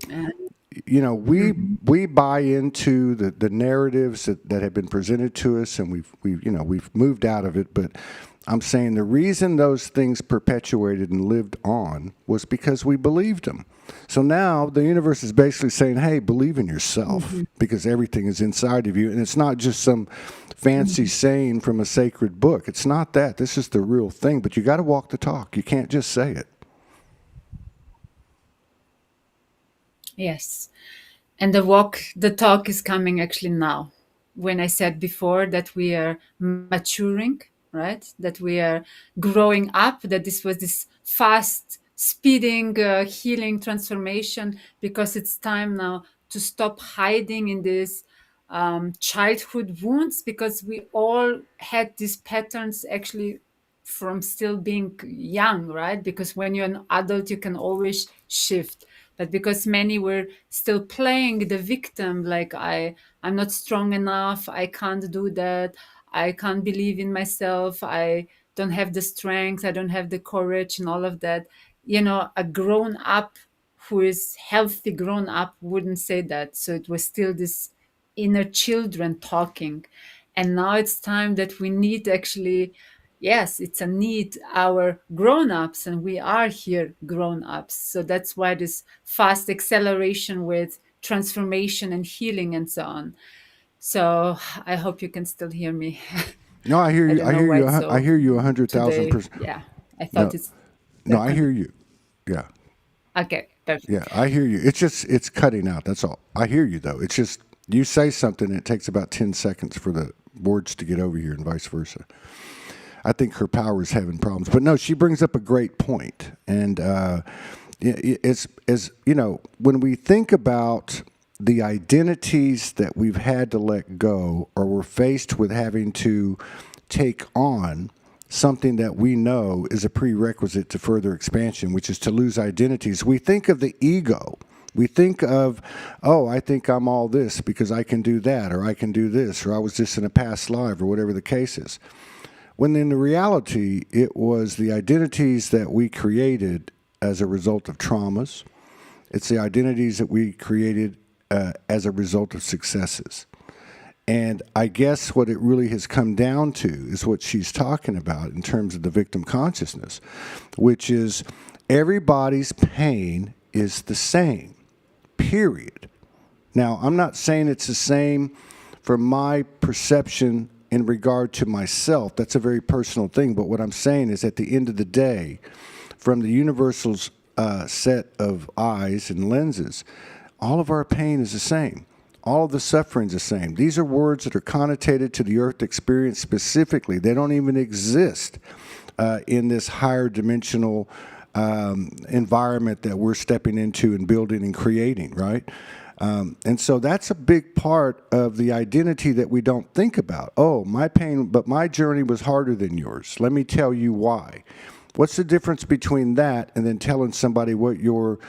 we buy into the narratives that have been presented to us, and we've moved out of it. But I'm saying the reason those things perpetuated and lived on was because we believed them. So now the universe is basically saying, hey, believe in yourself, because everything is inside of you. And it's not just some fancy saying from a sacred book. It's not that. This is the real thing. But you got to walk the talk. You can't just say it. yes. And the talk is coming actually now. When I said before that we are maturing, right? That we are growing up, that this was this fast, speeding, healing transformation, because it's time now to stop hiding in this childhood wounds, because we all had these patterns actually from still being young, right? Because when you're an adult, you can always shift. But because many were still playing the victim, like I'm not strong enough, I can't do that, I can't believe in myself, I don't have the strength, I don't have the courage, and all of that. A grown up who is healthy grown up wouldn't say that. So it was still this inner children talking. And now it's time that we need actually, yes, it's a need, our grown-ups, and we are here grown-ups. So that's why this fast acceleration with transformation and healing and so on. So I hope you can still hear me. No, I hear I you. don't I know hear why you. it's I so hear you 100,000%. today. Yeah, I No, thought it's no, I better. hear you. Yeah. Okay, perfect. Yeah, I hear you. It's cutting out. That's all. I hear you though. It's just you say something and it takes about 10 seconds for the words to get over here and vice versa. I think her power is having problems. But no, she brings up a great point. And it's as you know, when we think about the identities that we've had to let go or we're faced with having to take on something that we know is a prerequisite to further expansion, which is to lose identities. We think of the ego. We think of, oh, I think I'm all this because I can do that, or I can do this, or I was this in a past life, or whatever the case is. When in the reality, it was the identities that we created as a result of traumas. It's the identities that we created as a result of successes. And I guess what it really has come down to is what she's talking about in terms of the victim consciousness, which is everybody's pain is the same, period. Now, I'm not saying it's the same from my perception in regard to myself. That's a very personal thing. But what I'm saying is at the end of the day, from the universal's set of eyes and lenses, all of our pain is the same. All of the suffering is the same. These are words that are connotated to the earth experience specifically. They don't even exist in this higher dimensional environment that we're stepping into and building and creating, right? And so that's a big part of the identity that we don't think about. Oh, my pain, but my journey was harder than yours. Let me tell you why. What's the difference between that and then telling somebody what your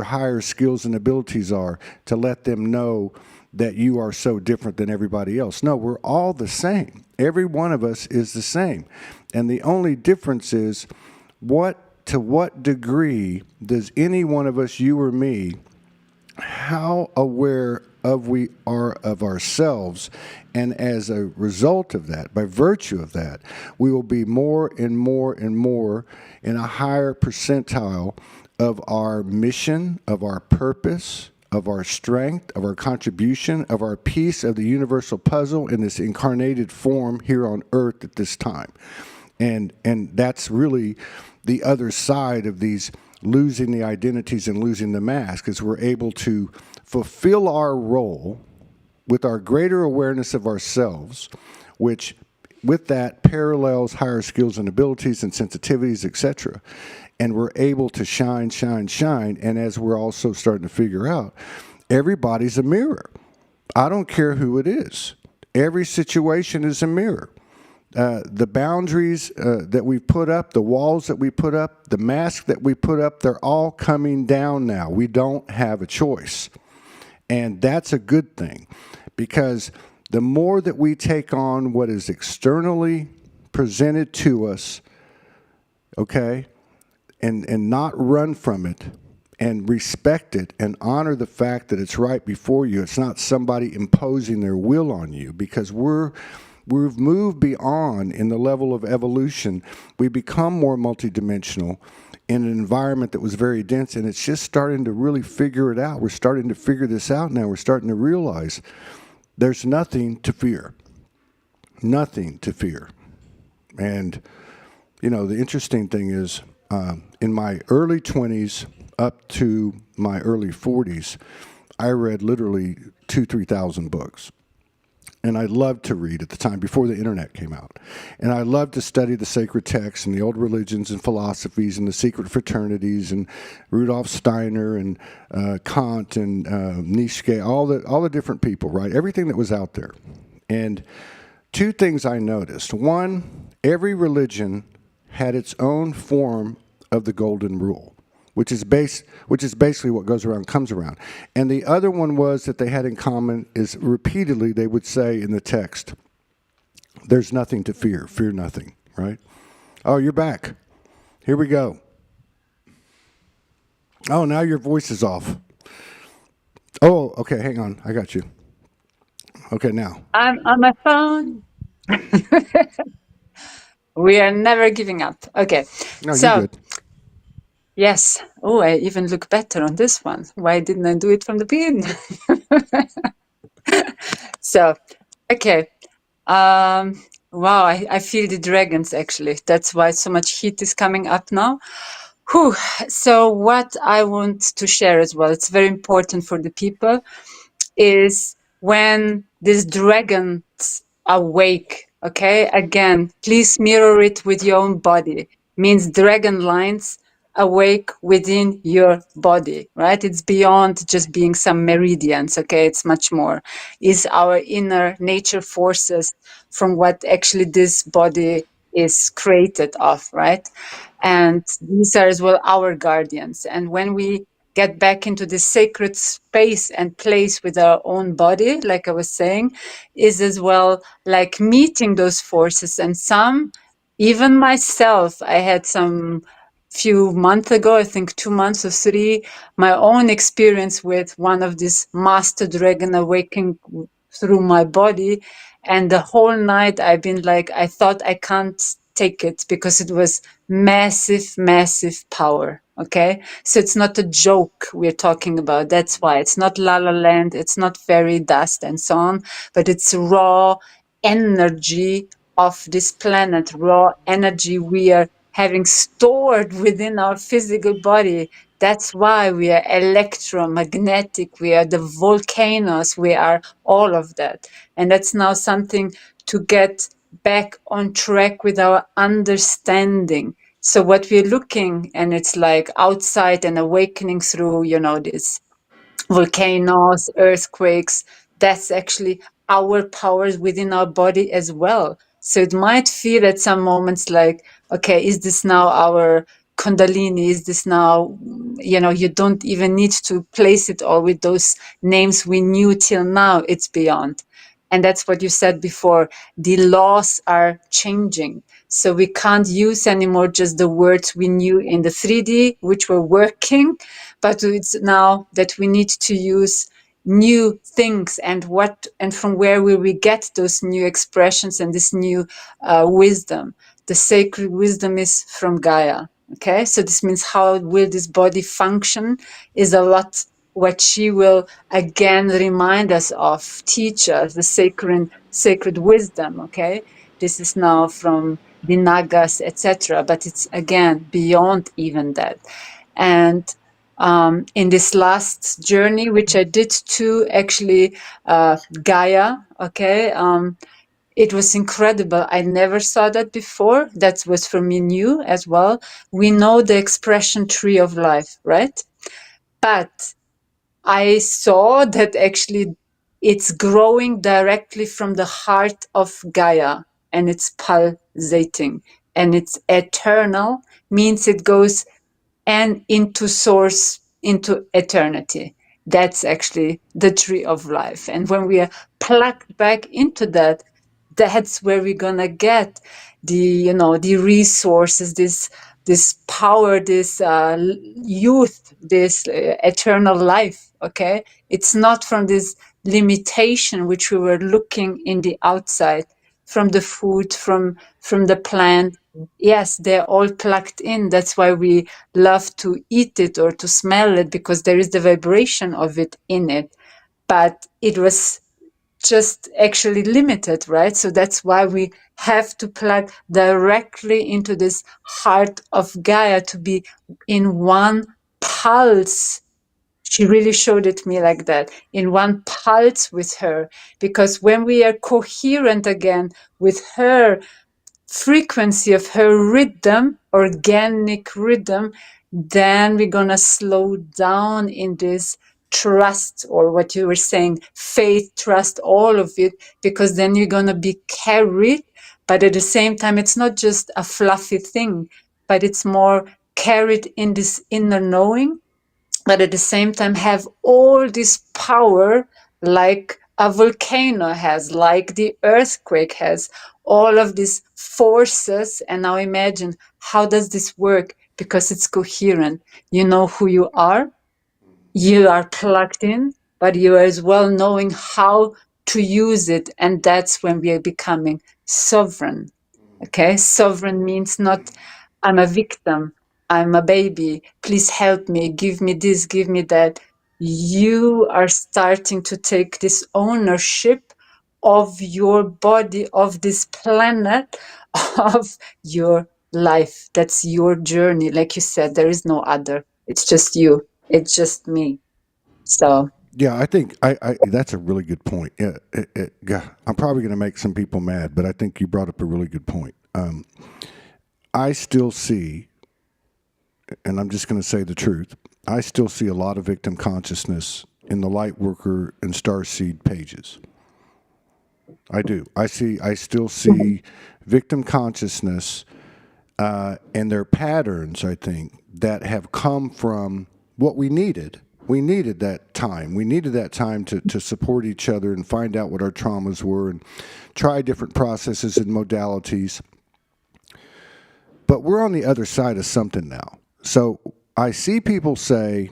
higher skills and abilities are to let them know that you are so different than everybody else? No, we're all the same. Every one of us is the same. And the only difference is to what degree does any one of us, you or me, how aware of we are of ourselves, and as a result of that, by virtue of that, we will be more and more and more in a higher percentile of our mission, of our purpose, of our strength, of our contribution, of our piece of the universal puzzle in this incarnated form here on earth at this time. And that's really the other side of these losing the identities and losing the mask, is we're able to fulfill our role with our greater awareness of ourselves, which with that parallels higher skills and abilities and sensitivities, etc. And we're able to shine, shine, shine. And as we're also starting to figure out, everybody's a mirror. I don't care who it is. Every situation is a mirror. The boundaries that we put up, the walls that we put up, the mask that we put up, they're all coming down now. We don't have a choice. And that's a good thing, because the more that we take on what is externally presented to us, okay, and not run from it, and respect it and honor the fact that it's right before you. It's not somebody imposing their will on you, because we've moved beyond in the level of evolution. We become more multidimensional in an environment that was very dense, and it's just starting to really figure it out. We're starting to figure this out now. We're starting to realize there's nothing to fear. Nothing to fear. And, you know, the interesting thing is, in my early 20s up to my early 40s, I read literally 3,000 books. And I loved to read at the time, before the internet came out. And I loved to study the sacred texts and the old religions and philosophies and the secret fraternities and Rudolf Steiner and Kant and Nietzsche, all the different people, right? Everything that was out there. And two things I noticed. One, every religion had its own form of the golden rule, which is basically what goes around comes around. And the other one was that they had in common is repeatedly they would say in the text, there's nothing to fear, fear nothing, right? Oh, you're back. Here we go. Oh, now your voice is off. Oh, okay, hang on, I got you. Okay, now. I'm on my phone. We are never giving up. Okay, No, you're so good. yes. Oh, I even look better on this one. Why didn't I do it from the beginning? So, okay. Wow, I feel the dragons actually. That's why so much heat is coming up now. Whew. So what I want to share as well, it's very important for the people, is when these dragons awake. Okay, again, please mirror it with your own body. Means dragon lines awake within your body, right? It's beyond just being some meridians. Okay, it's much more. Is our inner nature forces from what actually this body is created of, right? And these are as well our guardians. And when we get back into the sacred space and place with our own body, like I was saying, is as well like meeting those forces. And some, even myself, I had some few months ago, I think 2 months or three, my own experience with one of these master dragon awakening through my body. And the whole night I've been like, I thought I can't take it because it was massive, massive power. Okay. So it's not a joke we're talking about. That's why it's not La La Land, it's not fairy dust and so on, but it's raw energy of this planet, raw energy we are having stored within our physical body. That's why we are electromagnetic, we are the volcanoes, we are all of that. And that's now something to get back on track with our understanding. So what we're looking, and it's like outside and awakening through, this volcanoes, earthquakes, that's actually our powers within our body as well. So it might feel at some moments like, okay, is this now our Kundalini? Is this now, you don't even need to place it all with those names we knew till now, it's beyond. And that's what you said before. The laws are changing. So we can't use anymore just the words we knew in the 3D, which were working, but it's now that we need to use new things. And from where will we get those new expressions and this new wisdom? The sacred wisdom is from Gaia. Okay, so this means how will this body function is a lot what she will again remind us of, teach us the sacred wisdom. Okay, this is now from the Nagas, etc. But it's again beyond even that. And in this last journey, which I did to actually Gaia, okay, it was incredible. I never saw that before. That was for me new as well. We know the expression tree of life, right? But I saw that actually it's growing directly from the heart of Gaia and it's pulsating and it's eternal, means it goes and into source, into eternity. That's actually the tree of life. And when we are plugged back into that, that's where we're gonna get the resources, this power, this youth, this eternal life. Okay, it's not from this limitation which we were looking in the outside, from the food, from the plant. Yes, they're all plugged in. That's why we love to eat it or to smell it, because there is the vibration of it in it. But it was just actually limited, right? So that's why we have to plug directly into this heart of Gaia to be in one pulse. She really showed it me like that, in one pulse with her. Because when we are coherent again with her frequency, of her rhythm, organic rhythm, then we're gonna slow down in this trust, or what you were saying, faith, trust, all of it, because then you're gonna be carried. But at the same time, it's not just a fluffy thing, but it's more carried in this inner knowing, but at the same time have all this power, like a volcano has, like the earthquake has, all of these forces. And now imagine, how does this work? Because it's coherent. You know who you are, you are plugged in, but you are as well knowing how to use it. And that's when we are becoming sovereign. Okay, sovereign means not I'm a victim, I'm a baby, please help me, give me this, give me that. You are starting to take this ownership of your body, of this planet, of your life. That's your journey. Like you said, there is no other. It's just you. It's just me. So. Yeah, I think I that's a really good point. Yeah, yeah, I'm probably going to make some people mad, but I think you brought up a really good point. I still see, and I'm just going to say the truth, I still see a lot of victim consciousness in the Lightworker and Starseed pages. I do. I still see victim consciousness and their patterns, I think, that have come from what we needed. We needed that time. We needed that time to support each other and find out what our traumas were and try different processes and modalities. But we're on the other side of something now. So I see people say,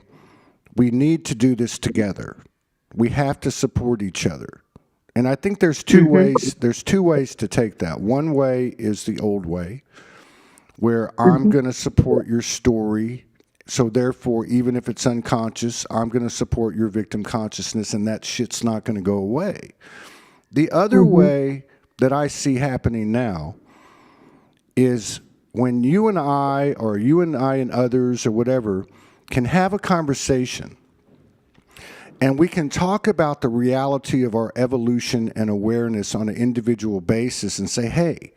we need to do this together. We have to support each other. And I think there's two ways. There's two ways to take that. One way is the old way, where I'm going to support your story. So therefore, even if it's unconscious, I'm going to support your victim consciousness, and that shit's not going to go away. The other way that I see happening now is when you and I, or you and I and others, or whatever, can have a conversation, and we can talk about the reality of our evolution and awareness on an individual basis and say, hey,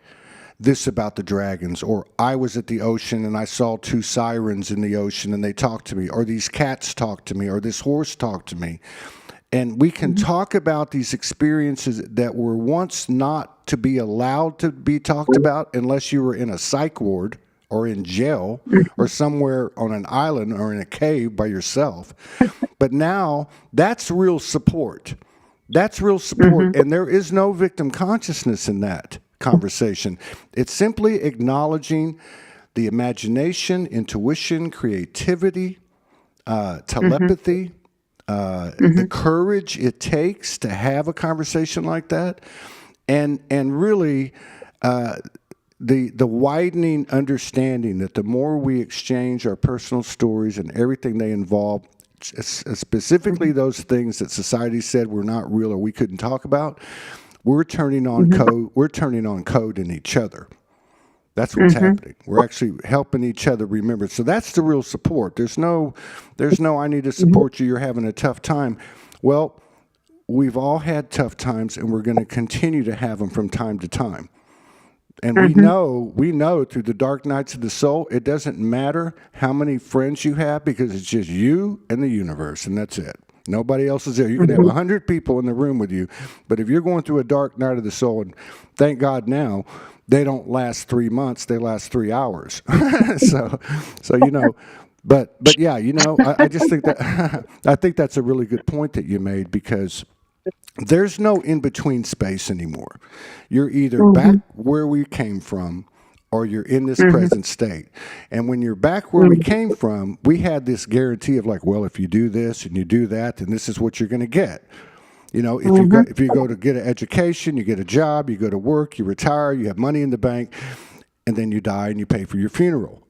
this about the dragons, or I was at the ocean and I saw two sirens in the ocean and they talked to me, or these cats talked to me, or this horse talked to me. And we can talk about these experiences that were once not to be allowed to be talked about unless you were in a psych ward or in jail or somewhere on an island or in a cave by yourself. But now that's real support. That's real support. And there is no victim consciousness in that conversation. It's simply acknowledging the imagination, intuition, creativity, telepathy, the courage it takes to have a conversation like that, and really the widening understanding that the more we exchange our personal stories and everything they involve, specifically those things that society said were not real or we couldn't talk about, we're turning on code. We're turning on code in each other. That's what's happening. We're actually helping each other remember. So that's the real support. There's no I need to support you. You're having a tough time. Well, we've all had tough times, and we're going to continue to have them from time to time. And we know through the dark nights of the soul, it doesn't matter how many friends you have, because it's just you and the universe, and that's it. Nobody else is there. You can have 100 people in the room with you, but if you're going through a dark night of the soul, and thank God now, they don't last 3 months; they last 3 hours. so but yeah, I just think that I think that's a really good point that you made, because there's no in between space anymore. You're either back where we came from, or you're in this present state. And when you're back where we came from, we had this guarantee of like, well, if you do this and you do that, then this is what you're going to get. If you go to get an education, you get a job, you go to work, you retire, you have money in the bank, and then you die and you pay for your funeral.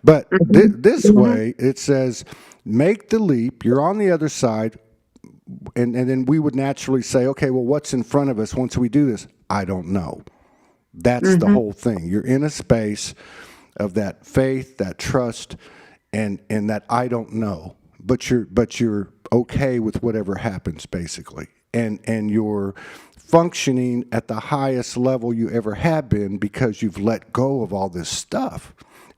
But this way, it says, make the leap. You're on the other side. And then we would naturally say, okay, well, what's in front of us once we do this? I don't know. That's the whole thing. You're in a space of that faith, that trust, and that I don't know. But you're okay with whatever happens, basically. And you're functioning at the highest level you ever have been, because you've let go of all this stuff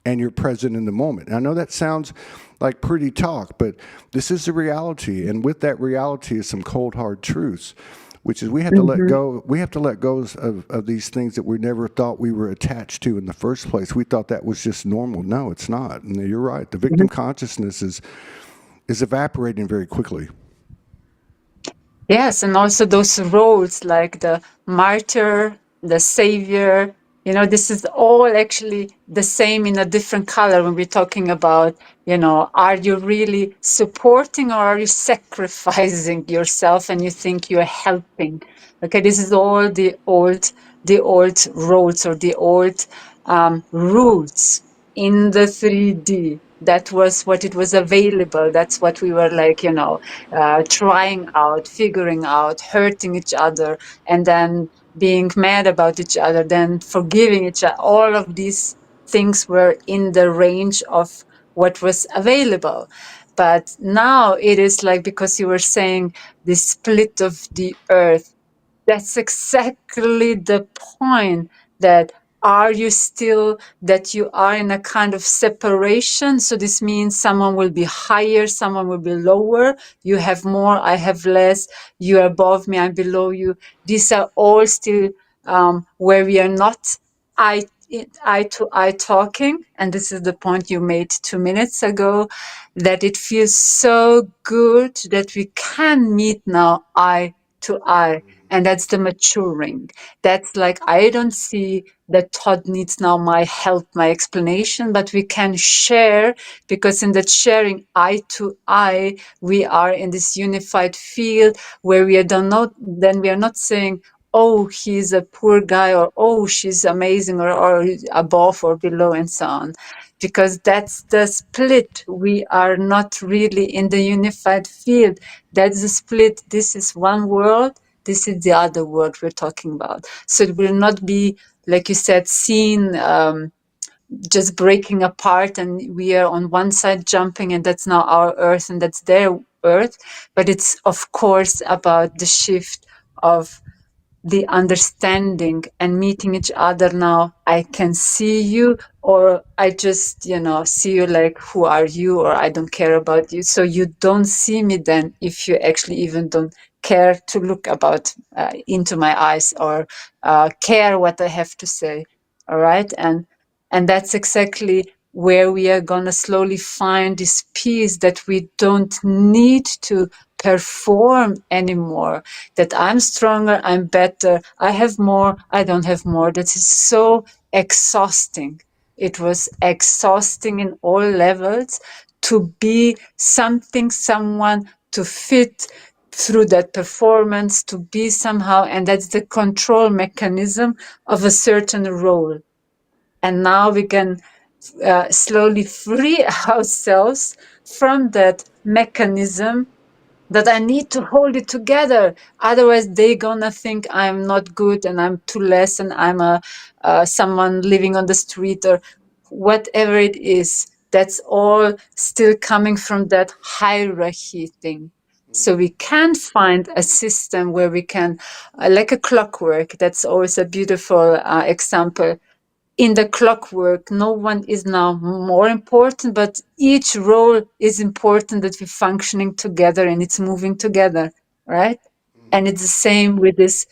and you're present in the moment. And I know that sounds like pretty talk, but this is the reality. And with that reality is some cold, hard truths, which is we have to let go. We have to let go of these things that we never thought we were attached to in the first place. We thought that was just normal. No, it's not. And you're right. The victim consciousness is evaporating very quickly. Yes, and also those roles like the martyr, the savior, this is all actually the same in a different color when we're talking about, are you really supporting or are you sacrificing yourself and you think you're helping? Okay, this is all the old roles or the old rules in the 3D. That was what it was available. That's what we were like, trying out, figuring out, hurting each other, and then being mad about each other, then forgiving each other. All of these things were in the range of what was available. But now it is like, because you were saying the split of the earth, that's exactly the point. That are you still, that you are in a kind of separation? So this means someone will be higher, someone will be lower. You have more, I have less. You are above me, I'm below you. These are all still where we are not eye, eye to eye talking. And this is the point you made 2 minutes ago, that it feels so good that we can meet now eye to eye. And that's the maturing. That's like, I don't see that Todd needs now my help, my explanation, but we can share, because in that sharing eye to eye, we are in this unified field where we are don't know, then we are not saying, oh, he's a poor guy, or oh, she's amazing, or above or below, and so on. Because that's the split. We are not really in the unified field. That's the split. This is one world, this is the other world we're talking about. So it will not be, like you said, seen just breaking apart, and we are on one side jumping, and that's now our earth and that's their earth. But it's, of course, about the shift of the understanding and meeting each other. Now I can see you, or I just, see you like, who are you, or I don't care about you. So you don't see me then if you actually even don't care to look about into my eyes, or care what I have to say. All right. And that's exactly where we are going to slowly find this peace, that we don't need to perform anymore, that I'm stronger, I'm better, I have more, I don't have more. That is so exhausting. It was exhausting in all levels to be something, someone, to fit through that performance, to be somehow, and that's the control mechanism of a certain role. And now we can slowly free ourselves from that mechanism, that I need to hold it together. Otherwise, they gonna think I'm not good and I'm too less and I'm a someone living on the street, or whatever it is. That's all still coming from that hierarchy thing. So we can find a system where we can, like a clockwork. That's always a beautiful example. In the clockwork, no one is now more important, but each role is important, that we're functioning together and it's moving together, right? And it's the same with this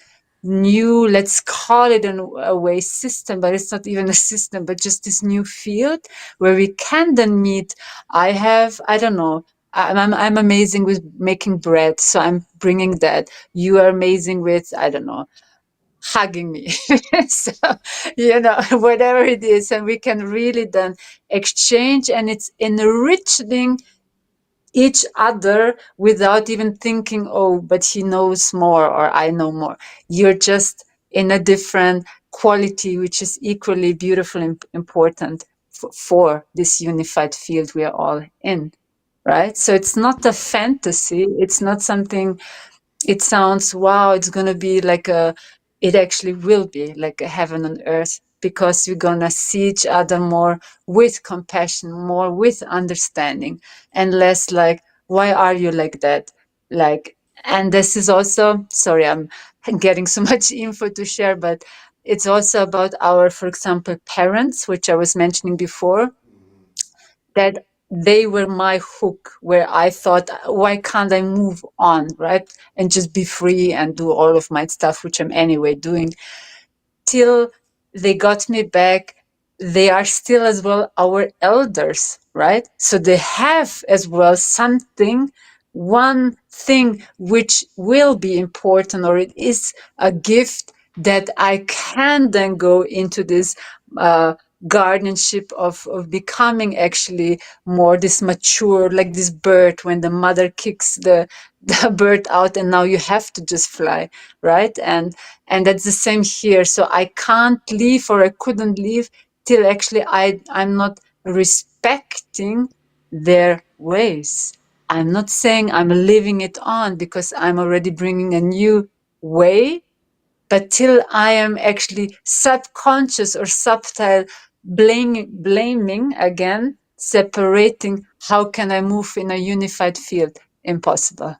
new, let's call it a way system, but it's not even a system, but just this new field where we can then meet. I don't know, I'm amazing with making bread, so I'm bringing that. You are amazing with, I don't know, hugging me. So, whatever it is, and we can really then exchange, and it's enriching each other without even thinking, oh, but he knows more or I know more. You're just in a different quality, which is equally beautiful and important for this unified field we are all in, right? So it's not a fantasy. It's not something, it sounds, wow, it's going to be like it actually will be like a heaven on earth, because we're going to see each other more with compassion, more with understanding, and less like, why are you like that? Like, and this is also, sorry, I'm getting so much info to share, but it's also about our, for example, parents, which I was mentioning before, that they were my hook, where I thought, why can't I move on, right? And just be free and do all of my stuff, which I'm anyway doing, till they got me back. They are still as well our elders, right? So they have as well something, one thing which will be important, or it is a gift that I can then go into this guardianship of becoming actually more this mature, like this bird when the mother kicks the bird out and now you have to just fly, right? And that's the same here. So I can't leave, or I couldn't leave, till actually I'm not respecting their ways. I'm not saying I'm leaving it on, because I'm already bringing a new way, but till I am actually subconscious or subtle blaming again, separating. How can I move in a unified field? Impossible.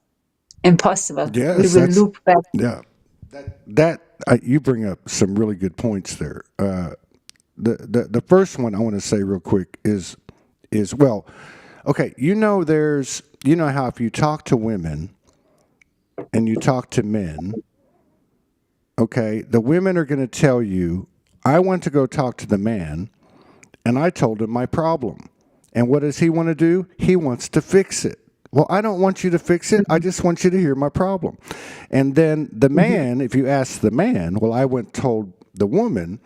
We Yes, will that's loop back. yeah. You bring up some really good points there. The first one I want to say real quick is well, okay. You know how if you talk to women and you talk to men, okay, the women are going to tell you, I went to go talk to the man and I told him my problem. And what does he want to do? He wants to fix it. Well, I don't want you to fix it. I just want you to hear my problem. And then the man, if you ask the man, well, I went and told the woman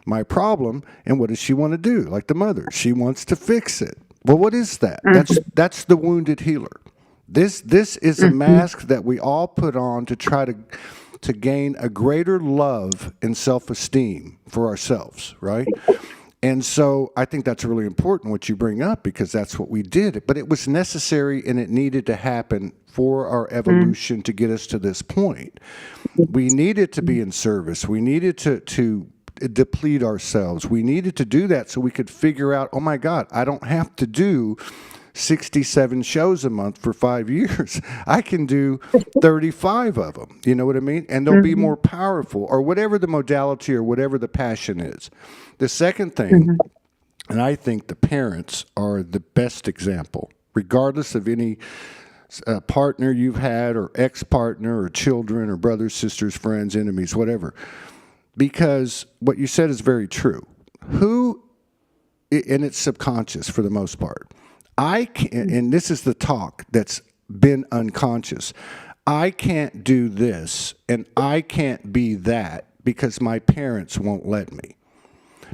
my problem, and what does she want to do? Like the mother, she wants to fix it. Well, what is that? That's the wounded healer. This is a mask that we all put on to try to gain a greater love and self-esteem for ourselves, right? And so I think that's really important what you bring up because that's what we did. But it was necessary and it needed to happen for our evolution to get us to this point. We needed to be in service. We needed to deplete ourselves. We needed to do that so we could figure out, oh my God, I don't have to do 67 shows a month for 5 years. I can do 35 of them. You know what I mean? And they'll be more powerful or whatever the modality or whatever the passion is. The second thing, and I think the parents are the best example, regardless of any partner you've had or ex-partner or children or brothers, sisters, friends, enemies, whatever. Because what you said is very true. And it's subconscious for the most part. I can't, and this is the talk that's been unconscious. I can't do this and I can't be that because my parents won't let me.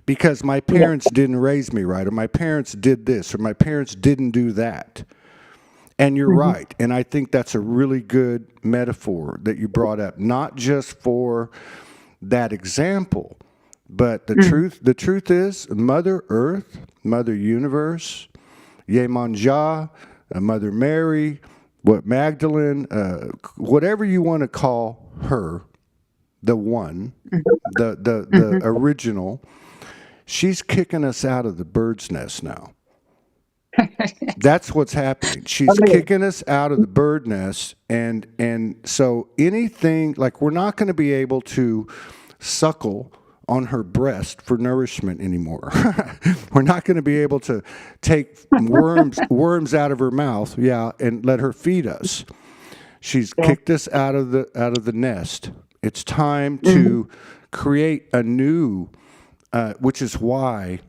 Because my parents didn't raise me right, or my parents did this, or my parents didn't do that. And you're right. And I think that's a really good metaphor that you brought up, not just for that example, but the truth is Mother Earth, Mother Universe, Yemanja, Mother Mary, what Magdalene, whatever you want to call her, the one, the original, she's kicking us out of the bird's nest now. That's what's happening. She's kicking us out of the bird nest, and so anything like we're not going to be able to suckle on her breast for nourishment anymore. We're not going to be able to take worms out of her mouth, and let her feed us. She's kicked us out of the nest. It's time to create a new, which is why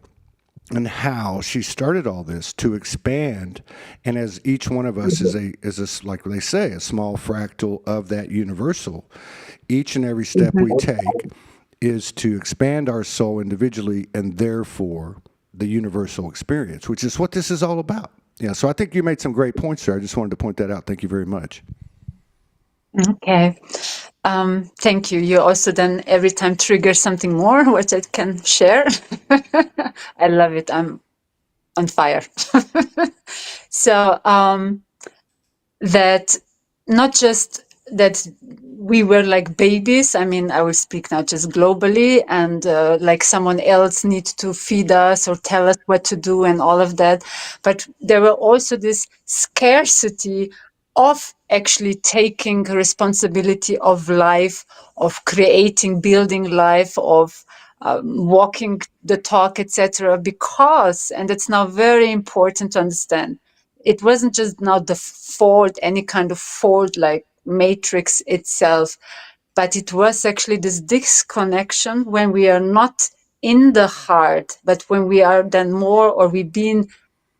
and how she started all this to expand. And as each one of us is a like they say, a small fractal of that universal, each and every step we take is to expand our soul individually and therefore the universal experience, which is what this is all about. Yeah, so I think you made some great points there. I just wanted to point that out. Thank you very much. Okay. Thank you. You also then every time trigger something more, which I can share. I love it. I'm on fire. So that not just that we were like babies. I mean, I will speak now just globally, and like someone else needs to feed us or tell us what to do and all of that. But there were also this scarcity of actually taking responsibility of life, of creating, building life, of walking the talk, etc. Because, and it's now very important to understand, it wasn't just now the fault, any kind of fault like matrix itself, but it was actually this disconnection when we are not in the heart, but when we are then more, or we've been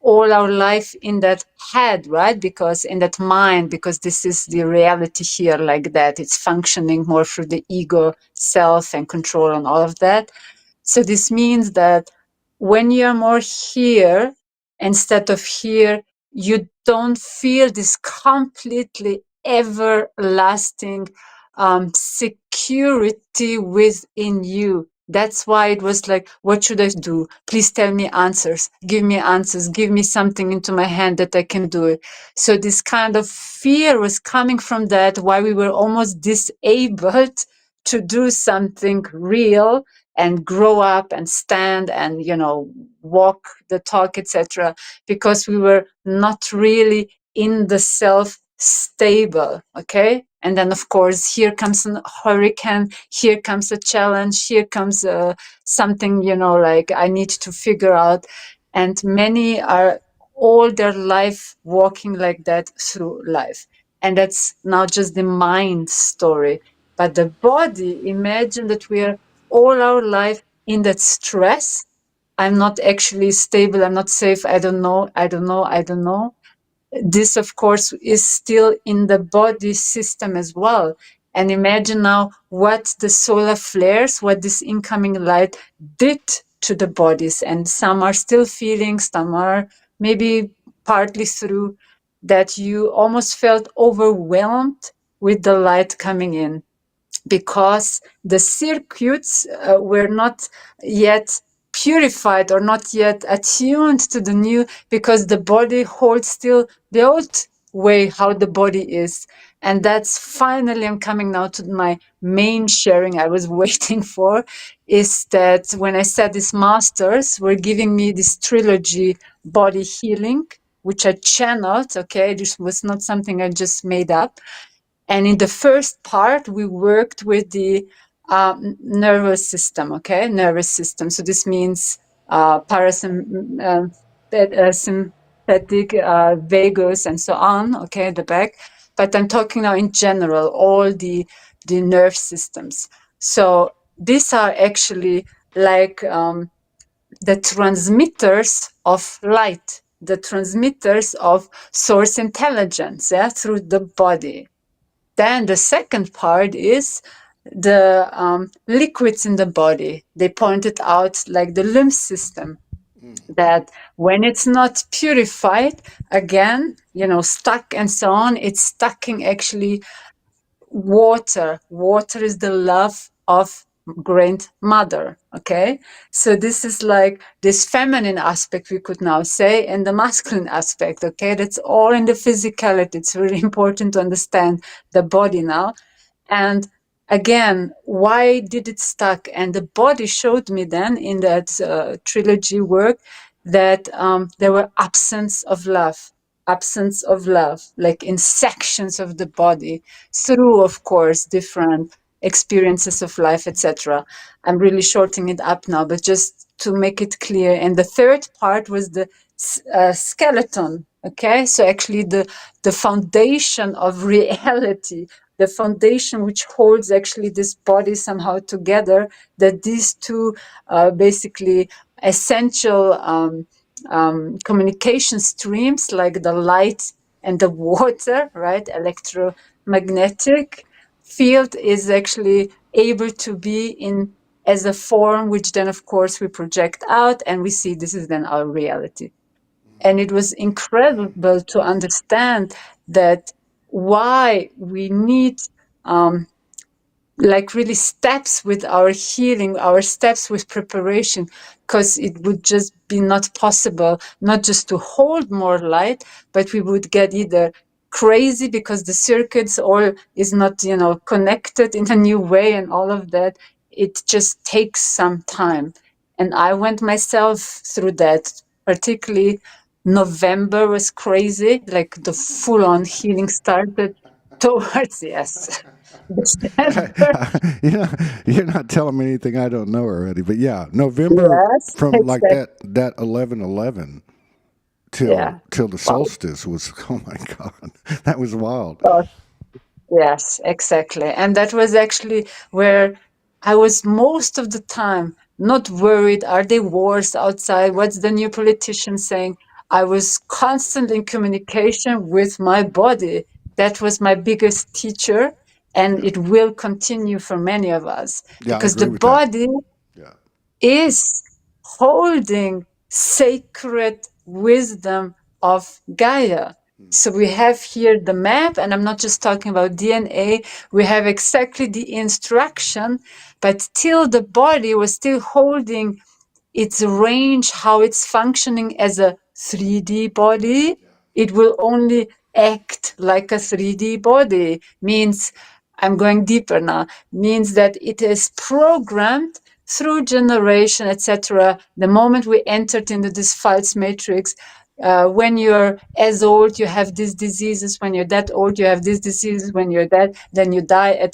all our life in that head, right? Because in that mind, because this is the reality here like that, it's functioning more through the ego, self and control and all of that. So this means that when you're more here instead of here, you don't feel this completely everlasting security within you. That's why it was like, what should I do? Please tell me answers. Give me answers. Give me something into my hand that I can do it. So this kind of fear was coming from that, why we were almost disabled to do something real, and grow up and stand and, walk the talk, etc., because we were not really in the self stable. Okay. And then, of course, here comes a hurricane, here comes a challenge, here comes something, like I need to figure out. And many are all their life walking like that through life. And that's now just the mind story. But the body, imagine that we are all our life in that stress. I'm not actually stable. I'm not safe. I don't know. I don't know. I don't know. This, of course, is still in the body system as well. And imagine now what the solar flares, what this incoming light did to the bodies. And some are still feeling, some are maybe partly through that you almost felt overwhelmed with the light coming in because the circuits were not yet purified or not yet attuned to the new, because the body holds still the old way how the body is. And that's finally, I'm coming now to my main sharing I was waiting for, is that when I said these masters were giving me this trilogy body healing, which I channeled. Okay, this was not something I just made up. And in the first part, we worked with the nervous system, okay? Nervous system. So this means sympathetic, vagus, and so on, okay, the back. But I'm talking now in general, all the nerve systems. So these are actually like the transmitters of light, the transmitters of source intelligence, yeah, through the body. Then the second part is the liquids in the body. They pointed out like the lymph system, that when it's not purified, again, stuck and so on, it's stacking actually water. Water is the love of grandmother. Okay. So this is like this feminine aspect, we could now say, and the masculine aspect. Okay. That's all in the physicality. It's really important to understand the body now. And again, why did it stuck? And the body showed me then in that trilogy work that there were absence of love, like in sections of the body, through, of course, different experiences of life, etc. I'm really shortening it up now, but just to make it clear. And the third part was the skeleton. Okay, so actually the foundation of reality, the foundation which holds actually this body somehow together, that these two basically essential communication streams, like the light and the water, right? Electromagnetic field is actually able to be in as a form, which then of course we project out and we see this is then our reality. And it was incredible to understand that why we need like really steps with our healing, our steps with preparation, because it would just be not possible, not just to hold more light, but we would get either crazy because the circuits all is not, connected in a new way and all of that. It just takes some time. And I went myself through that, particularly November was crazy, like the full on healing started towards, yes. December. You're not telling me anything I don't know already. But yeah, November Yes, from like exactly. that 11/11 till Yeah. the Wow. solstice was, oh my god, that was wild. Oh, yes, exactly. And that was actually where I was most of the time not worried. Are there wars outside? What's the new politician saying? I was constantly in communication with my body. That was my biggest teacher, and Yeah, it will continue for many of us yeah, I because the agree with that. body Yeah, is holding sacred wisdom of Gaia. So we have here the map, and I'm not just talking about DNA. We have exactly the instruction, but till the body was still holding its range, how it's functioning as a 3D body, it will only act like a 3D body. Means, I'm going deeper now, means that it is programmed through generation, etc. The moment we entered into this false matrix, when you're as old, you have these diseases. When you're that old, you have these diseases. When you're that, then you die.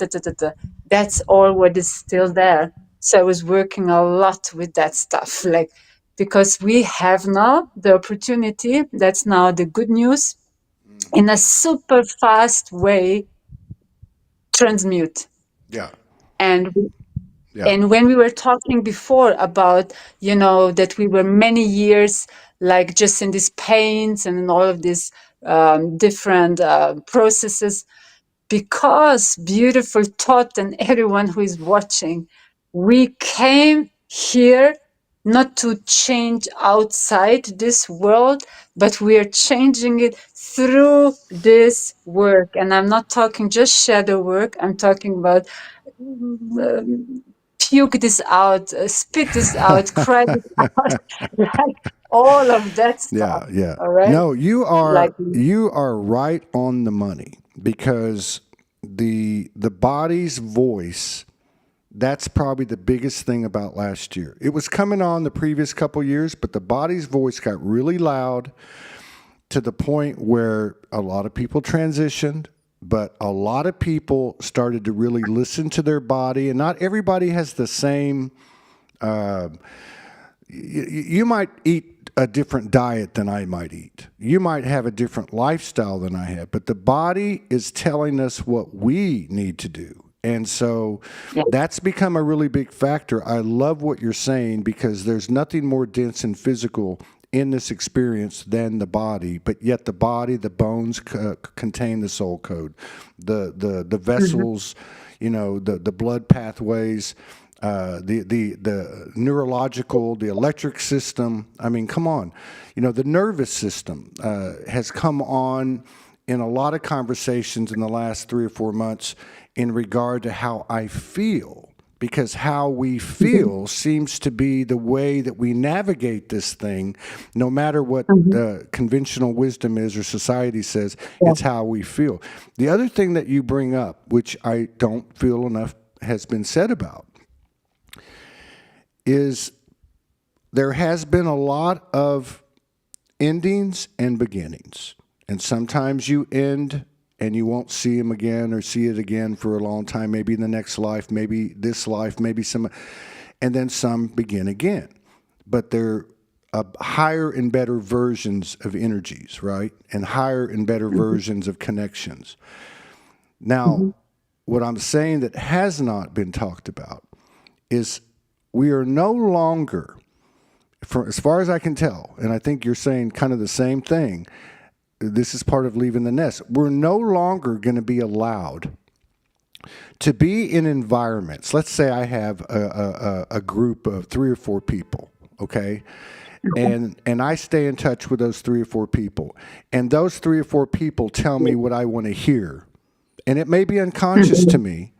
That's all what is still there. So I was working a lot with that stuff, like, because we have now the opportunity. That's now the good news, in a super fast way, transmute. Yeah. And Yeah. and when we were talking before about, that we were many years like just in these pains and in all of these different processes, because beautiful thought and everyone who is watching, we came here not to change outside this world, but we are changing it through this work. And I'm not talking just shadow work, I'm talking about puke this out, spit this out, cry this out, like all of that stuff. Yeah, yeah. All right. No, Like, you are right on the money, because the body's voice, that's probably the biggest thing about last year. It was coming on the previous couple years, but the body's voice got really loud to the point where a lot of people transitioned, but a lot of people started to really listen to their body, and not everybody has the same. You might eat a different diet than I might eat. You might have a different lifestyle than I have, but the body is telling us what we need to do. And so yeah. that's become a really big factor. I love what you're saying, because there's nothing more dense and physical in this experience than the body, but yet the body, the bones contain the soul code, the vessels, the blood pathways, the neurological, the electric system. I mean, come on, the nervous system has come on in a lot of conversations in the last 3 or 4 months in regard to how I feel. Because how we feel seems to be the way that we navigate this thing, no matter what conventional wisdom is or society says, it's how we feel. The other thing that you bring up, which I don't feel enough has been said about, is there has been a lot of endings and beginnings. And sometimes you end and you won't see him again or see it again for a long time, maybe in the next life, maybe this life, maybe some, and then some begin again. But they're higher and better versions of energies, right? And higher and better versions of connections. Now, what I'm saying that has not been talked about is we are no longer, as far as I can tell, and I think you're saying kind of the same thing, this is part of leaving the nest. We're no longer going to be allowed to be in environments. Let's say I have a group of 3 or 4 people, okay? And I stay in touch with those 3 or 4 people. And those 3 or 4 people tell me what I want to hear. And it may be unconscious to me,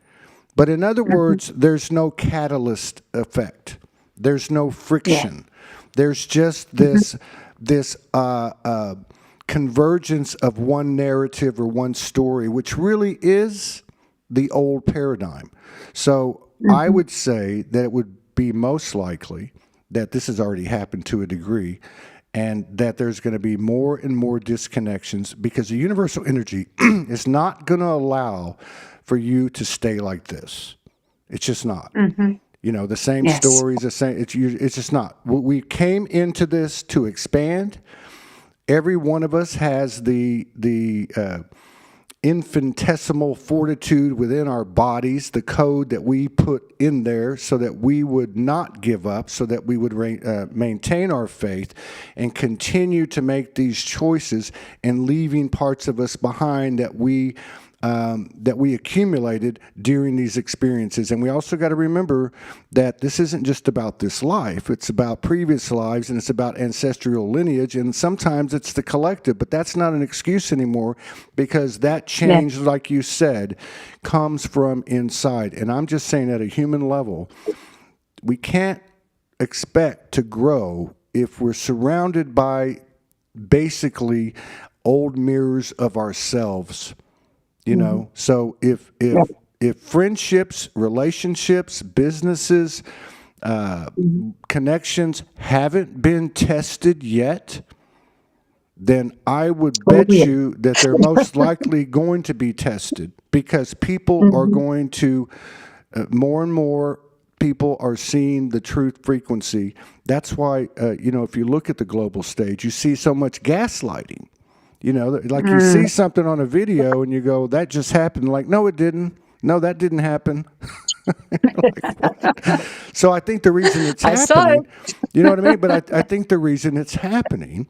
but in other words, there's no catalyst effect. There's no friction. There's just this convergence of one narrative or one story, which really is the old paradigm. So I would say that it would be most likely that this has already happened to a degree, and that there's going to be more and more disconnections, because the universal energy is not going to allow for you to stay like this. It's just not. The same stories, the same. It's just not. We came into this to expand. Every one of us has the infinitesimal fortitude within our bodies, the code that we put in there so that we would not give up, so that we would maintain our faith and continue to make these choices, and leaving parts of us behind that we accumulated during these experiences. And we also got to remember that this isn't just about this life. It's about previous lives, and it's about ancestral lineage, and sometimes it's the collective. But that's not an excuse anymore, because that change, like you said, comes from inside. And I'm just saying, at a human level, we can't expect to grow if we're surrounded by basically old mirrors of ourselves. So if friendships, relationships, businesses, connections haven't been tested yet, then I would Oh, bet yeah. you that they're most likely going to be tested, because people are Mhm. going to, more and more people are seeing the truth frequency. That's why, if you look at the global stage, you see so much gaslighting. Like you see something on a video and you go, that just happened. Like, no, it didn't. No, that didn't happen. Like, what? So I think the reason it's I saw happening, it. you know what I mean? But I think the reason it's happening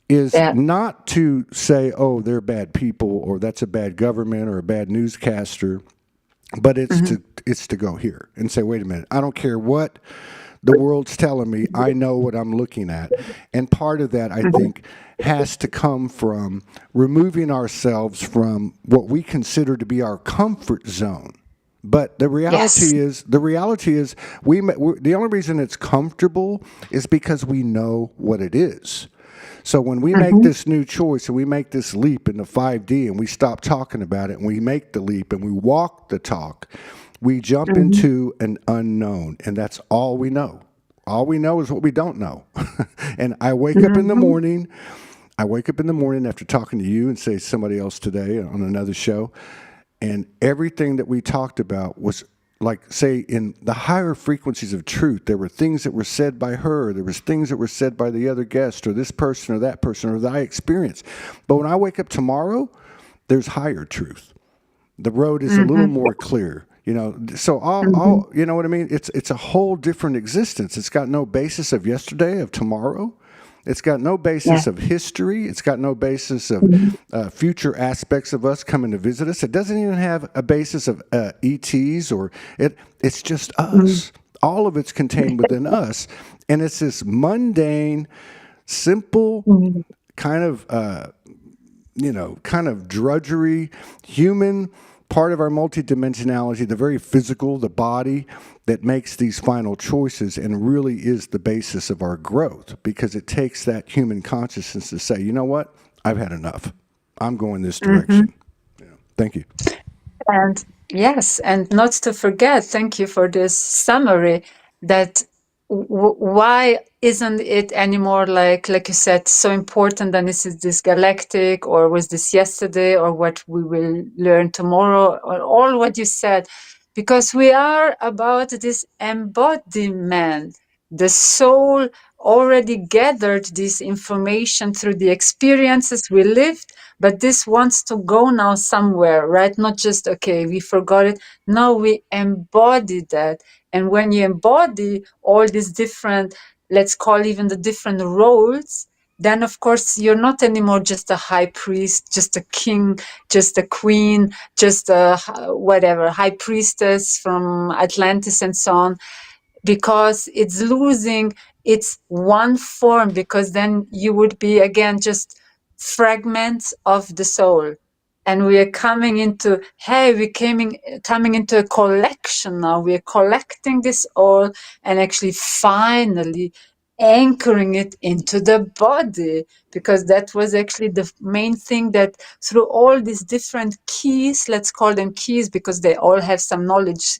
is Yeah. not to say, oh, they're bad people, or that's a bad government or a bad newscaster, but it's to go here and say, wait a minute, I don't care what the world's telling me, I know what I'm looking at. And part of that, I think, has to come from removing ourselves from what we consider to be our comfort zone. But the Yes. reality is, the only reason it's comfortable is because we know what it is. So when we make Mhm. this new choice and we make this leap into 5D and we stop talking about it and we make the leap and we walk the talk, we jump Mhm. into an unknown, and that's all we know. All we know is what we don't know. And I wake up in the Mhm. morning. I wake up in the morning after talking to you and say somebody else today on another show, and everything that we talked about was, like, say, in the higher frequencies of truth. There were things that were said by her, there was things that were said by the other guest or this person or that person or that I experienced. But when I wake up tomorrow, there's higher truth. The road is a little Mhm. more clear. So Mhm. all you know what I mean. It's a whole different existence. It's got no basis of yesterday, of tomorrow. It's got no Yeah. basis of history. It's got no basis of Mhm. future aspects of us coming to visit us. It doesn't even have a basis of ETs or it. It's just Mhm. us. All of it's contained within us, and it's this mundane, simple Mhm. kind of kind of drudgery, human part of our multidimensionality, the very physical, the body, that makes these final choices and really is the basis of our growth, because it takes that human consciousness to say, you know what, I've had enough. I'm going this Mhm. direction. Thank you. And yes, and not to forget, thank you for this summary, that why isn't it anymore, like you said, so important, and this is this galactic, or was this yesterday, or what we will learn tomorrow, or all what you said, because we are about this embodiment. The soul already gathered this information through the experiences we lived, but this wants to go now somewhere, right? Not just, okay, we forgot it. No, we embody that. And when you embody all these different, let's call even the different roles, then of course you're not anymore just a high priest, just a king, just a queen, just a whatever, high priestess from Atlantis and so on, because it's losing its one form, because then you would be again just fragments of the soul, and we are coming into, hey, we're coming into a collection now. We are collecting this all and actually finally anchoring it into the body, because that was actually the main thing, that through all these different keys, let's call them keys because they all have some knowledge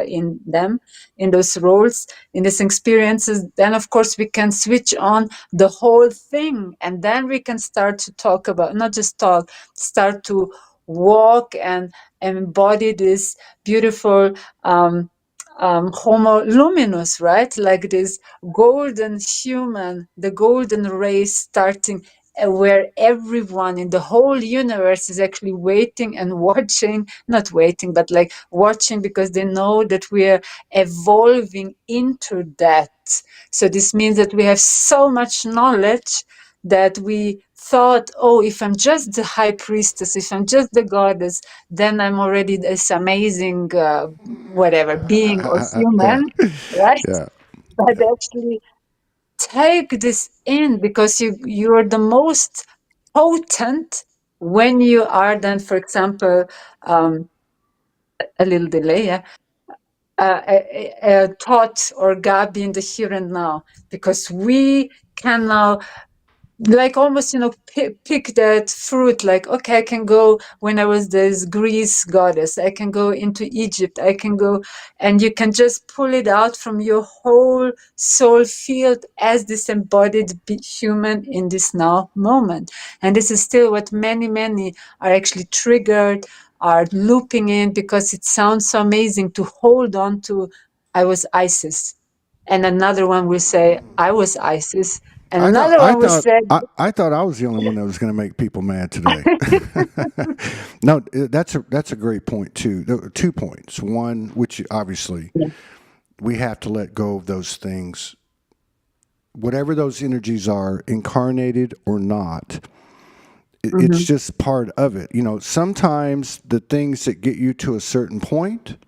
in them, in those roles, in these experiences, then of course we can switch on the whole thing, and then we can start to talk about, not just talk, start to walk and embody this beautiful homo luminous, right? Like this golden human, the golden race starting, where everyone in the whole universe is actually waiting and watching, not waiting, but like watching, because they know that we are evolving into that. So this means that we have so much knowledge that we thought, oh, if I'm just the high priestess, if I'm just the goddess, then I'm already this amazing, whatever, being or Yeah, human, right? yeah. But actually take this in, because you're the most potent when you are then, for example, um, a little delay, yeah, a thought or Gabi in the here and now, because we can now like almost, pick that fruit, like, okay, I can go when I was this Greece goddess, I can go into Egypt, I can go, and you can just pull it out from your whole soul field as this embodied human in this now moment. And this is still what many are actually triggered, are looping in, because it sounds so amazing to hold on to. I was Isis, and another one will say, I was Isis, and I thought another I one will thought say, I thought I was the only one that was going to make people mad today. No, that's a great point too. There were 2 points. One, which obviously we have to let go of those things, whatever those energies are, incarnated or not. It's Mhm, just part of it. Sometimes the things that get you to a certain point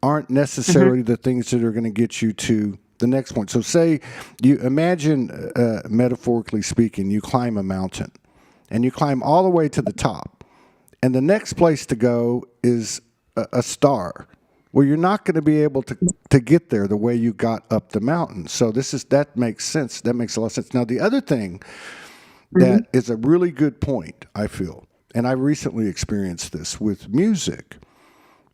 aren't mhm, necessarily the things that are going to get you to the next point. So, say you imagine, metaphorically speaking, you climb a mountain and you climb all the way to the top, and the next place to go is a star. Well, you're not going to be able to get there the way you got up the mountain. So that makes sense. That makes a lot of sense. Now, the other thing mhm, that is a really good point, I feel, and I recently experienced this with music,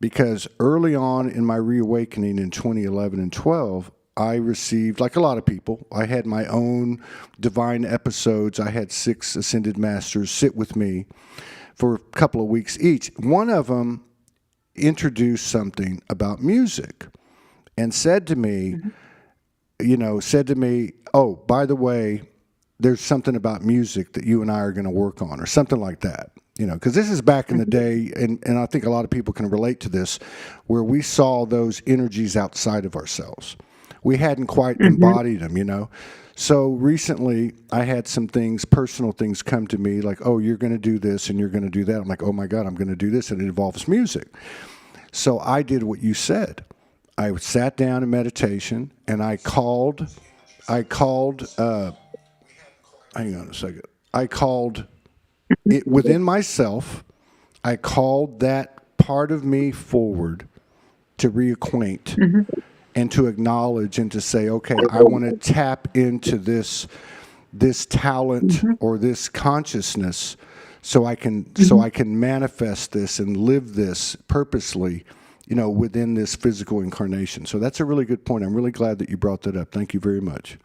because early on in my reawakening in 2011 and 12, I received, like a lot of people, I had my own divine episodes. I had 6 ascended masters sit with me for a couple of weeks each. One of them introduced something about music and said to me, mhm, oh, by the way, there's something about music that you and I are going to work on, or something like that. Because this is back in the mhm, day, and I think a lot of people can relate to this, where we saw those energies outside of ourselves. We hadn't quite mhm, embodied them. So recently, I had some things, personal things, come to me like, oh, you're going to do this and you're going to do that. I'm like, oh my God, I'm going to do this, and it involves music. So I did what you said. I sat down in meditation and I called, hang on a second. I called it within myself. I called that part of me forward to reacquaint mhm, and to acknowledge and to say, okay, I want to tap into this talent mhm, or this consciousness, so mhm. I can manifest this and live this purposely, within this physical incarnation. So that's a really good point. I'm really glad that you brought that up. Thank you very much.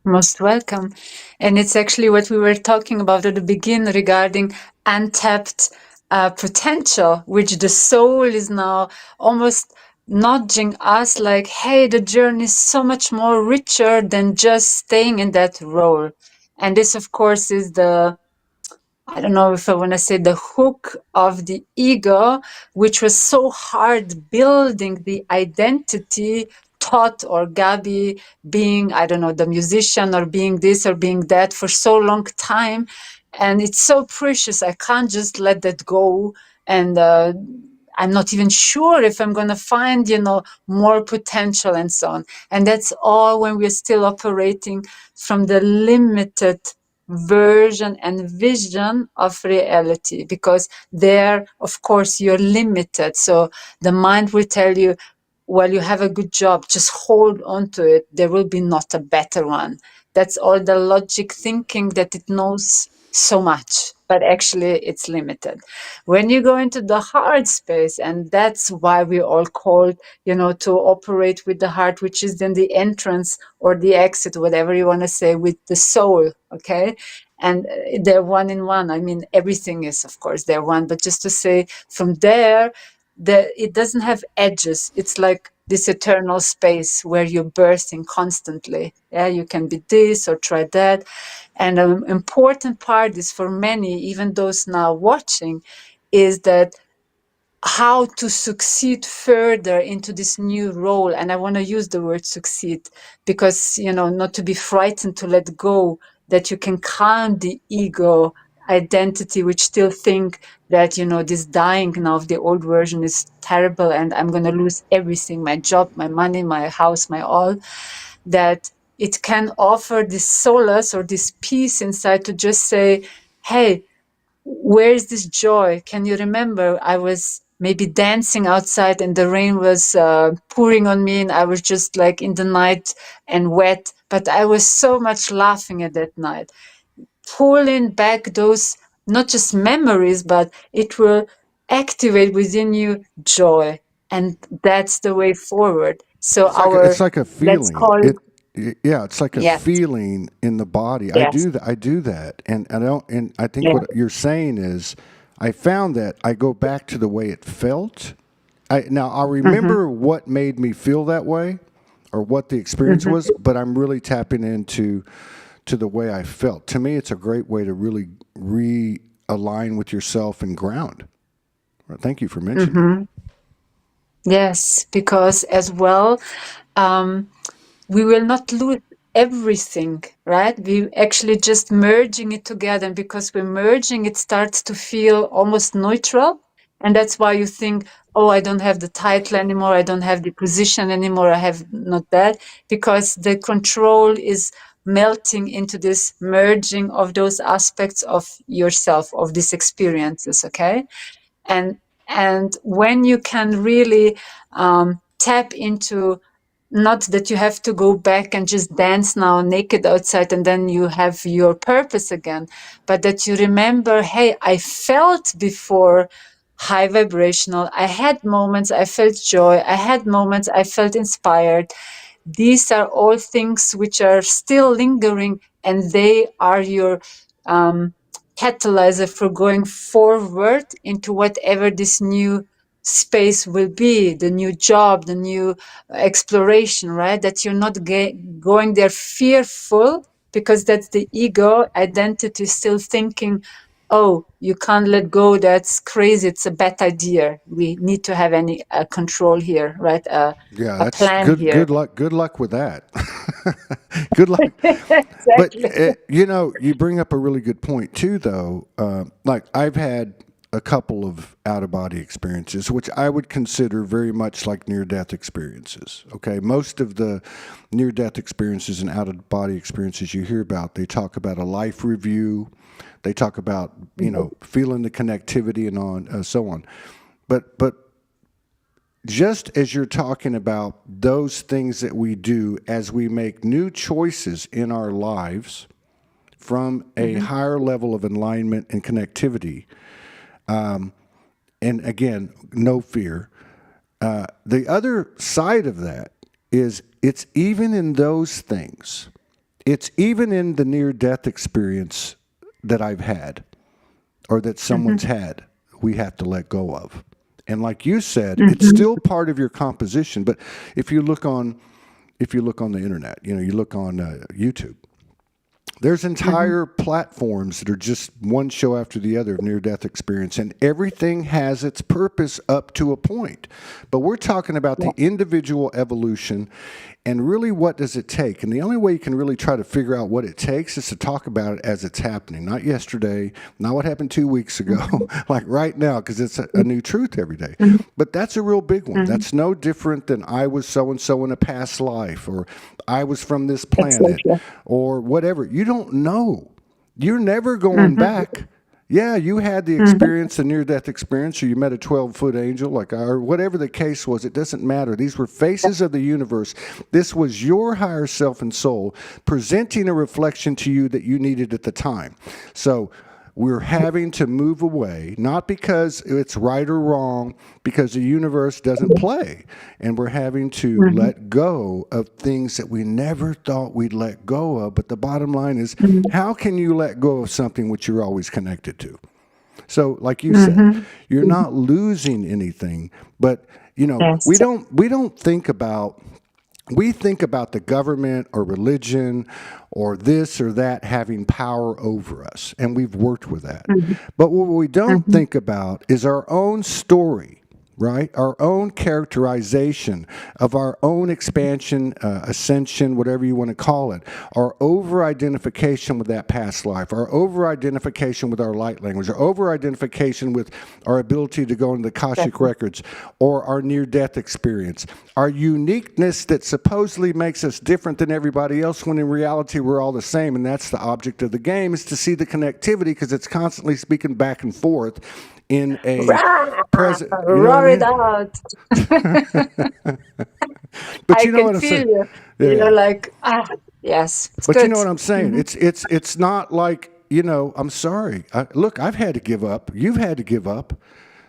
Most welcome. And it's actually what we were talking about at the beginning regarding untapped potential, which the soul is now almost nudging us like, hey, the journey is so much more richer than just staying in that role. And this, of course, is I don't know if I want to say the hook of the ego, which was so hard building the identity, Todd or Gaby being, I don't know, the musician or being this or being that for so long time. And it's so precious. I can't just let that go. And I'm not even sure if I'm going to find, more potential and so on. And that's all when we're still operating from the limited version and vision of reality, because there, of course, you're limited. So the mind will tell you, well, you have a good job, just hold on to it, there will be not a better one. That's all the logic thinking that it knows so much, but actually it's limited. When you go into the heart space, and that's why we all called, to operate with the heart, which is then the entrance or the exit, whatever you want to say, with the soul. Okay. And they're one in one. I mean, everything is, of course, they're one. But just to say, from there, it doesn't have edges. It's like this eternal space where you're birthing constantly. Yeah, you can be this or try that. And an important part is for many, even those now watching, is that how to succeed further into this new role. And I want to use the word succeed because, not to be frightened, to let go, that you can calm the ego identity, which still think that, this dying now of the old version is terrible and I'm going to lose everything, my job, my money, my house, my all. That it can offer this solace or this peace inside to just say, hey, where is this joy? Can you remember I was maybe dancing outside and the rain was pouring on me and I was just like in the night and wet. But I was so much laughing at that night, pulling back those not just memories, but it will activate within you joy. And that's the way forward. So It's our, like a let's feeling. call it, Yeah, it's like a yes, feeling in the body. yes. I do that, and I don't. And I think Yeah. what you're saying is, I found that I go back to the way it felt. I'll Mm-hmm, remember what made me feel that way, or what the experience mm-hmm. was, but I'm really tapping into to the way I felt. To me, it's a great way to really realign with yourself and ground. Well, thank you for mentioning it. Mm-hmm. Yes, because as well, um, we will not lose everything, right? We actually just merging it together. And because we're merging, it starts to feel almost neutral. And that's why you think, oh, I don't have the title anymore. I don't have the position anymore. I have not that, because the control is melting into this merging of those aspects of yourself, of these experiences. Okay. And when you can really tap into, not that you have to go back and just dance now naked outside and then you have your purpose again, but that you remember, hey, I felt before high vibrational, I had moments I felt joy, I had moments I felt inspired. These are all things which are still lingering, and they are your um, catalyzer for going forward into whatever this new space will be, the new job, the new exploration, right? That you're not going there fearful, because that's the ego identity still thinking, oh, you can't let go, that's crazy, it's a bad idea, we need to have any control here, right? Yeah, A that's plan good. here. Good luck. Good luck with that. Good luck. But Exactly. you bring up a really good point too, though. Like I've had a couple of out of body experiences, which I would consider very much like near death experiences. Okay, most of the near death experiences and out of body experiences you hear about, they talk about a life review. They talk about feeling the connectivity and on so on. But just as you're talking about those things that we do as we make new choices in our lives from a Mm-hmm. higher level of alignment and connectivity, and again, no fear. The other side of that is it's even in those things, it's even in the near death experience that I've had or that someone's Mm-hmm. had, we have to let go of. And like you said, it's Mm-hmm. still part of your composition. But if you look on, the internet, you look on YouTube, there's Mm-hmm. entire platforms that are just one show after the other of near death experience, and everything has its purpose up to a point. But we're talking about Yeah. the individual evolution and really what does it take. And the only way you can really try to figure out what it takes is to talk about it as it's happening, not yesterday, not what happened 2 weeks ago, Mm-hmm. like right now, because it's a new truth every day. But that's a real big one. Mm-hmm. That's no different than I was so and so in a past life, or I was from this planet, Exactly. or whatever. You don't know. You're never going Mm-hmm. back. Yeah, you had the Mm-hmm. experience, a near death experience, or you met a 12-foot angel, or whatever the case was. It doesn't matter. These were faces of the universe. This was your higher self and soul presenting a reflection to you that you needed at the time. So we're having to move away, not because it's right or wrong, because the universe doesn't play. And we're having to Mm-hmm. let go of things that we never thought we'd let go of. But the bottom line is, how can you let go of something which you're always connected to? So, like you said, Mm-hmm. you're Mm-hmm. not losing anything, but we Yes. don't think about, we think about the government or religion or this or that having power over us, and we've worked with that. Mm-hmm. But what we don't Mm-hmm. think about is our own story, right? Our own characterization of our own expansion, ascension, whatever you want to call it, our over identification with that past life, our over identification with our light language, our over identification with our ability to go into the Akashic Exactly. records, or our near death experience, our uniqueness that supposedly makes us different than everybody else, when in reality we're all the same. And that's the object of the game, is to see the connectivity, because it's constantly speaking back and forth in a Rah! present. You know what I Roar it mean? out. But I you know can what I'm feel saying? you. You're Yeah. like, yes, it's But you good. know what I'm saying? Hmm. It's not like, I'm sorry. Look, I've had to give up. You've had to give up.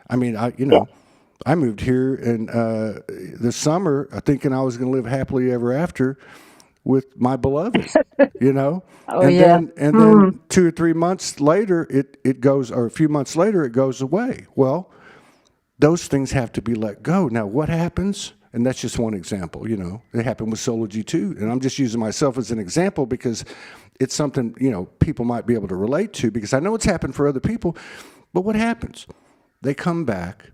I mean, Yeah. I moved here in this summer thinking I was going to live happily ever after with my beloved, Oh, and yeah. then Mm. 2 or 3 months later it goes, or a few months later it goes away. Well, those things have to be let go. Now, what happens? And that's just one example. It happened with Soulogy too. And I'm just using myself as an example because it's something, people might be able to relate to, because I know it's happened for other people. But what happens? They come back.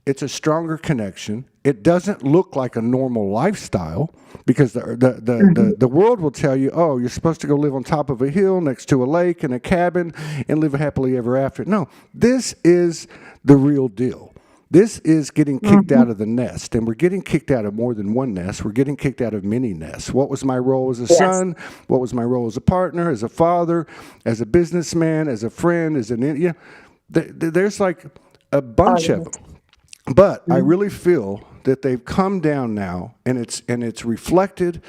It's a stronger connection. It doesn't look like a normal lifestyle, because the world will tell you, oh, you're supposed to go live on top of a hill next to a lake in a cabin and live happily ever after. No, this is the real deal. This is getting kicked Mm-hmm. out of the nest, and we're getting kicked out of more than one nest. We're getting kicked out of many nests. What was my role as a Yes. son? What was my role as a partner, as a father, as a businessman, as a friend, as there's like a All bunch of of it. them. But I Mm. really feel that they've come down now, and it's reflected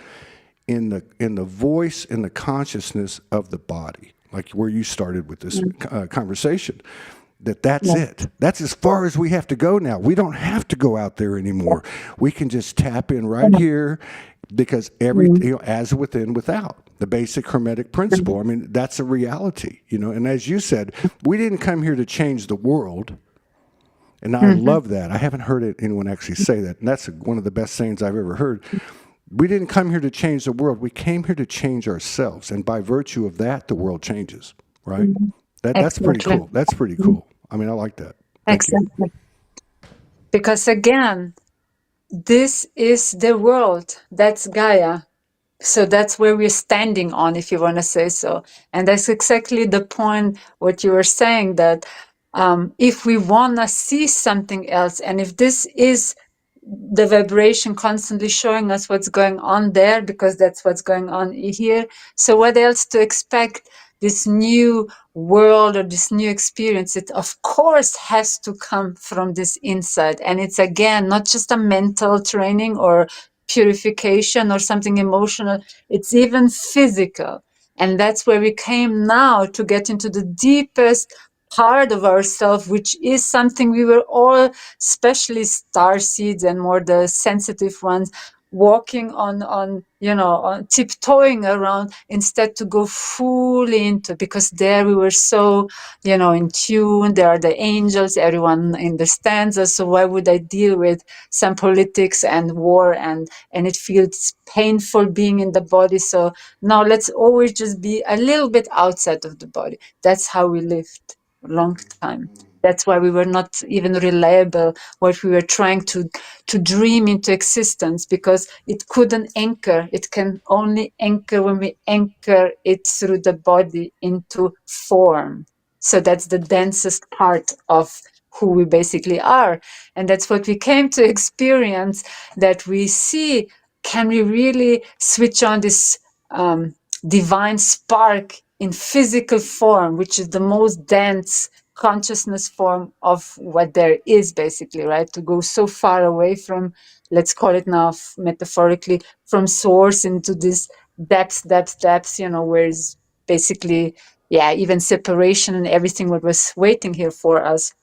in the voice, in the consciousness of the body, like where you started with this conversation. That's Yeah. it. That's as far as we have to go now. We don't have to go out there anymore. We can just tap in right here, because Mm. as within, without. The basic hermetic principle. I mean, that's a reality. And as you said, we didn't come here to change the world. And I Mm-hmm. love that. I haven't heard anyone actually say that. And that's one of the best sayings I've ever heard. We didn't come here to change the world. We came here to change ourselves. And by virtue of that, the world changes, right? Mm-hmm. That's pretty Exactly. cool. That's pretty cool. I mean, I like that. Thank you. Exactly. Because again, this is the world. That's Gaia. So that's where we're standing on, if you want to say so. And that's exactly the point, what you were saying, that if we want to see something else, and if this is the vibration constantly showing us what's going on there, because that's what's going on here. So what else to expect? This new world or this new experience, it of course has to come from this inside. And it's again, not just a mental training or purification or something emotional, it's even physical. And that's where we came now to get into the deepest part of ourselves, which is something we were all, especially star seeds and more the sensitive ones, walking on tiptoeing around, instead to go fully into, because there we were so in tune. There are the angels, everyone understands us, so why would I deal with some politics and war, and it feels painful being in the body? So now let's always just be a little bit outside of the body. That's how we lived a long time. That's why we were not even reliable, what we were trying to dream into existence, because it couldn't anchor. It can only anchor when we anchor it through the body into form. So that's the densest part of who we basically are. And that's what we came to experience, that we see, can we really switch on this divine spark in physical form, which is the most dense consciousness form of what there is, basically, right? To go so far away from, let's call it now metaphorically, from source into this depths, where is basically, yeah, even separation and everything what was waiting here for us.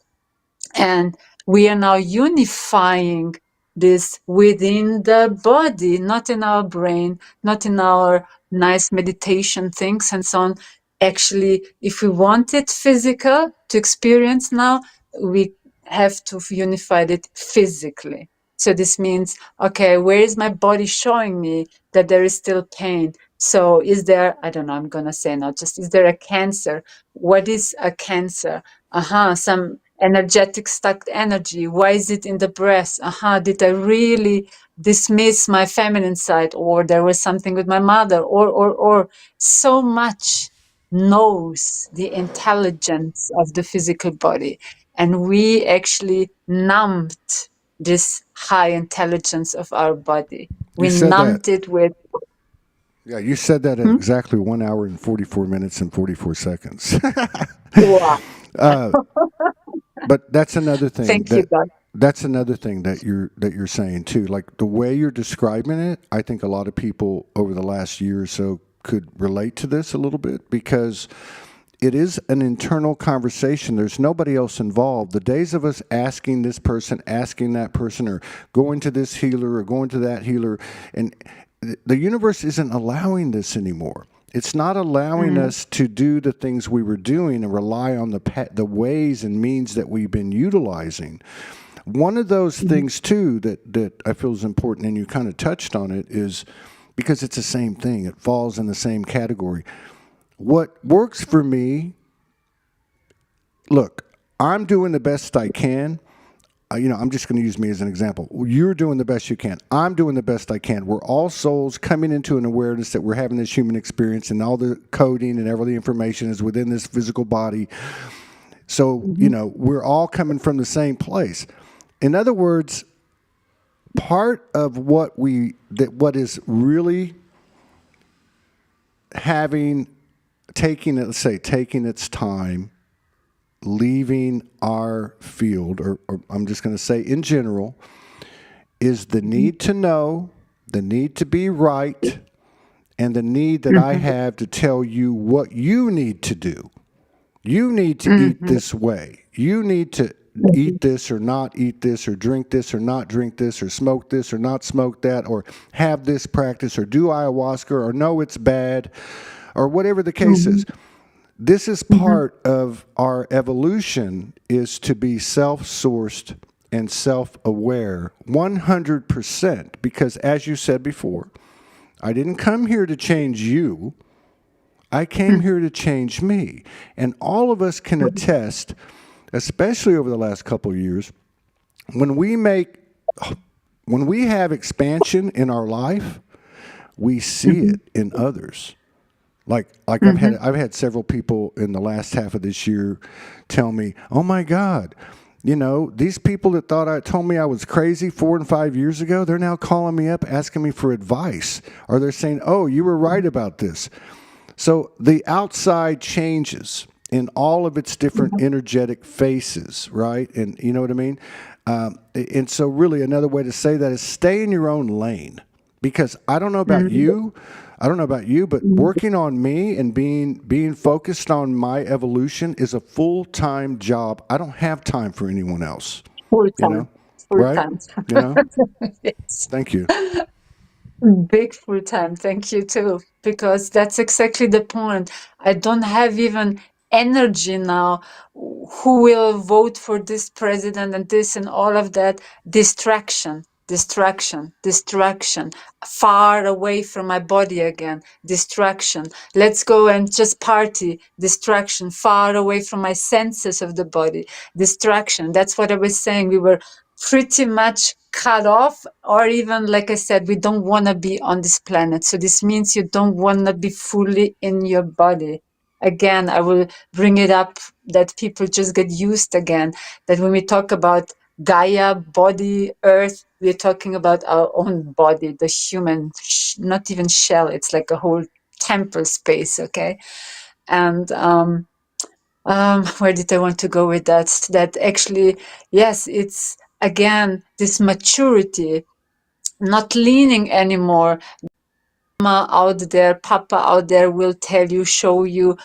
And we are now unifying this within the body, not in our brain, not in our nice meditation things and so on. Actually, if we want it physical to experience now, we have to unify it physically. So this means, okay, where is my body showing me that there is still pain? So is there, I don't know, I'm going to say now, just is there a cancer? What is a cancer? Some energetic stuck energy. Why is it in the breast? Did I really dismiss my feminine side, or there was something with my mother, or so much knows the intelligence of the physical body, and we actually numbed this high intelligence of our body. You We said that. numbed it with Yeah, you said that at hmm? exactly 1 hour and 44 minutes and 44 seconds. Wow. But that's another thing Thank you, that God. that's another thing that you're saying too. Like the way you're describing it, I think a lot of people over the last year or so could relate to this a little bit because it is an internal conversation. There's nobody else involved. The days of us asking this person, asking that person, or going to this healer or going to that healer, and the universe isn't allowing this anymore. It's not allowing Mm, us to do the things we were doing and rely on the ways and means that we've been utilizing. One of those mhm, things too that I feel is important, and you kind of touched on it, is because it's the same thing. It falls in the same category. What works for me, look, I'm doing the best I can. I'm just going to use me as an example. You're doing the best you can. I'm doing the best I can. We're all souls coming into an awareness that we're having this human experience, and all the coding and all the information is within this physical body. So, mhm, we're all coming from the same place. In other words, part of what is really taking its time, leaving our field, or I'm just going to say in general, is the mhm, need to know, the need to be right, and the need that I mhm, have to tell you what you need to do. You need to eat mhm, this way. You need to mhm, eat this or not eat this, or drink this or not drink this, or smoke this or not smoke that, or have this practice, or do ayahuasca, or know it's bad, or whatever the case mhm, is. This is mhm, part of our evolution, is to be self-sourced and self-aware 100%, because as you said before, I didn't come here to change you. I came mhm, here to change me. And all of us can attest, especially over the last couple of years, when we make when we have expansion in our life, we see mhm, it in others. Like mhm, I've had several people in the last half of this year tell me, "Oh my God, these people that told me I was crazy 4 and 5 years ago, they're now calling me up asking me for advice, or they're saying, 'Oh, you were right about this.'" So the outside changes in all of its different mhm, energetic faces, right? And you know what I mean? And so, really, another way to say that is stay in your own lane. Because I don't know about mhm, you, but mhm. working on me and being focused on my evolution is a full-time job. I don't have time for anyone else. Full You time, know, full right? time. You know. Yes. Thank you. Big full time. Thank you too. Because that's exactly the point. I don't have even energy now. Who will vote for this president and this and all of that? Distraction, distraction, distraction. Far away from my body again. Distraction. Let's go and just party. Distraction. Far away from my senses of the body. Distraction. That's what I was saying. We were pretty much cut off, or even like I said, we don't want to be on this planet. So this means you don't want to be fully in your body. Again, I will bring it up that people just get used again, that when we talk about Gaia, body, earth, we're talking about our own body, the human, not even shell, it's like a whole temple space. Okay. And where did I want to go with that? That actually, yes, it's again this maturity, not leaning anymore. Mama out there, Papa out there will tell you, show you,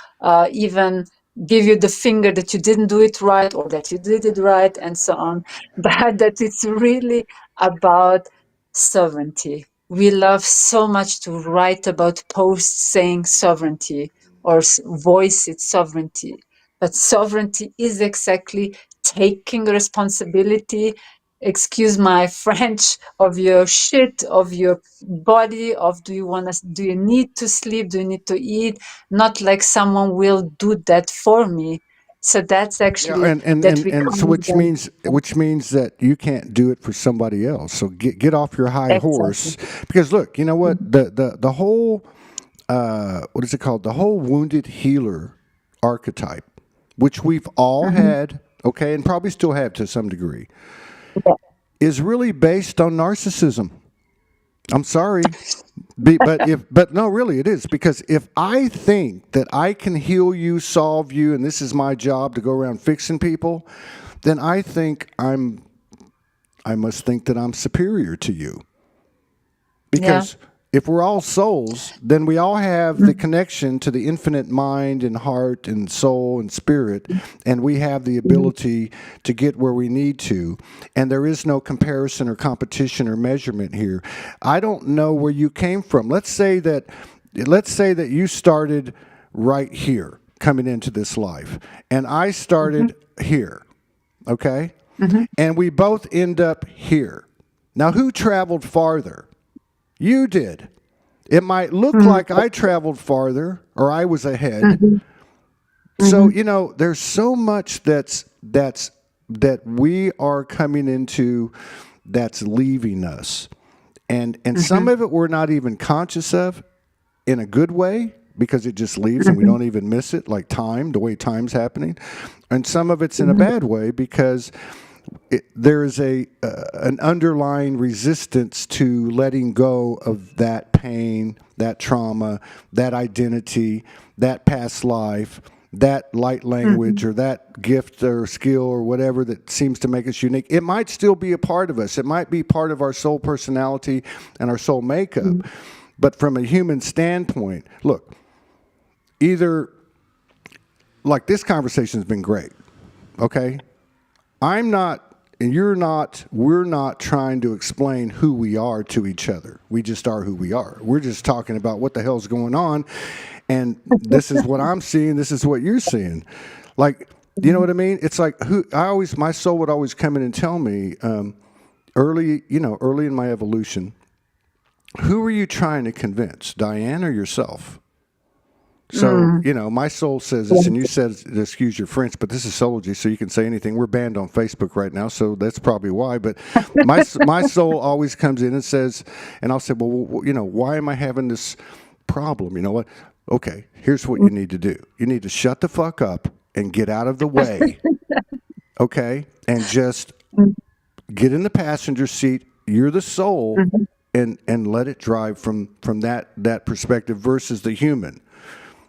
even give you the finger that you didn't do it right or that you did it right, and so on. But that it's really about sovereignty. We love so much to write about posts saying sovereignty or voice its sovereignty. But sovereignty is exactly taking responsibility, excuse my French, of your shit, of your body, of do you need to sleep, do you need to eat, not like someone will do that for me. So that's Yeah, actually that and so becoming them. which means that you can't do it for somebody else. So get off your high Exactly. horse, because look, you know what, Mhm, the whole what is it called, the whole wounded healer archetype, which we've all mhm. had, okay, and probably still have to some degree, Yeah. is really based on narcissism. I'm sorry, But no, really, it is because if I think that I can heal you, solve you, and this is my job to go around fixing people, then I must think that I'm superior to you. Yeah. Because if we're all souls, then we all have the connection to the infinite mind and heart and soul and spirit, and we have the ability to get where we need to. And there is no comparison or competition or measurement here. I don't know where you came from. Let's say that you started right here coming into this life, and I started here, okay? And we both end up here. Now, who traveled farther? You did. It might look like I traveled farther or I was ahead. So, there's so much that we are coming into that's leaving us. And some of it we're not even conscious of in a good way because it just leaves and we don't even miss it, like time, the way time's happening. And some of it's in a bad way because there is an underlying resistance to letting go of that pain, that trauma, that identity, that past life, that light language or that gift or skill or whatever that seems to make us unique. It might still be a part of us. It might be part of our soul personality and our soul makeup. But from a human standpoint, look, either like this conversation has been great, okay? I'm not, and you're not, we're not trying to explain who we are to each other. We just are who we are. We're just talking about what the hell's going on. And this is what I'm seeing. This is what you're seeing. Like, you know what I mean? It's like my soul would always come in and tell me early in my evolution, who are you trying to convince, Diane or yourself? So, my soul says this, and you said, excuse your French, but this is Soulogy, so you can say anything. We're banned on Facebook right now, so that's probably why. But my soul always comes in and says, and I'll say, well, why am I having this problem? You know what? Okay, here's what you need to do. You need to shut the fuck up and get out of the way, okay? And just get in the passenger seat. You're the soul, and let it drive from that perspective versus the human.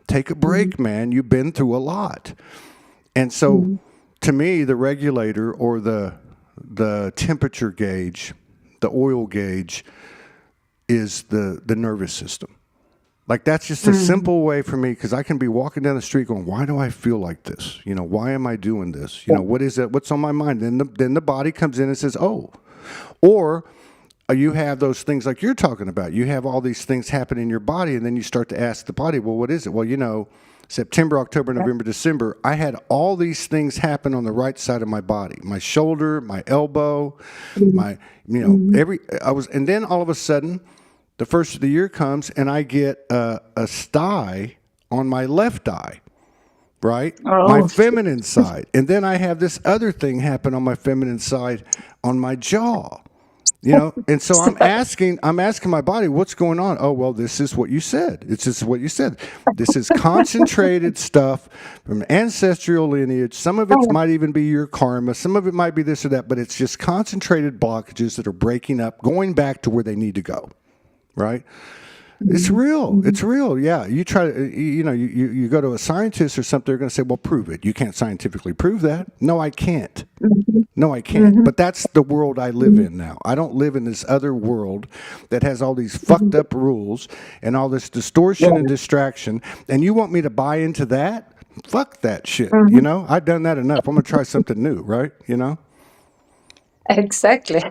Take a break, man. You've been through a lot. And so to me, the regulator or the temperature gauge, the oil gauge is the nervous system. Like that's just a simple way for me because I can be walking down the street going, why do I feel like this? Why am I doing this? What is it? What's on my mind? Then the body comes in and says, oh. Or you have those things like you're talking about. You have all these things happen in your body, and then you start to ask the body, well, what is it? Well, September, October, November, December, I had all these things happen on the right side of my body. My shoulder, my elbow, and then all of a sudden, the first of the year comes, and I get a sty on my left eye. Right? My feminine side. And then I have this other thing happen on my feminine side on my jaw. And so I'm asking my body, what's going on? Oh, well, this is what you said. It's just what you said. This is concentrated stuff from ancestral lineage. Some of it might even be your karma. Some of it might be this or that, but it's just concentrated blockages that are breaking up, going back to where they need to go. Right? It's real. It's real. Yeah. You try to, you go to a scientist or something, they're going to say, well, prove it. You can't scientifically prove that. No, I can't. No, I can't. But that's the world I live in now. I don't live in this other world that has all these fucked up rules and all this distortion and distraction. And you want me to buy into that? Fuck that shit. I've done that enough. I'm going to try something new, right? Exactly.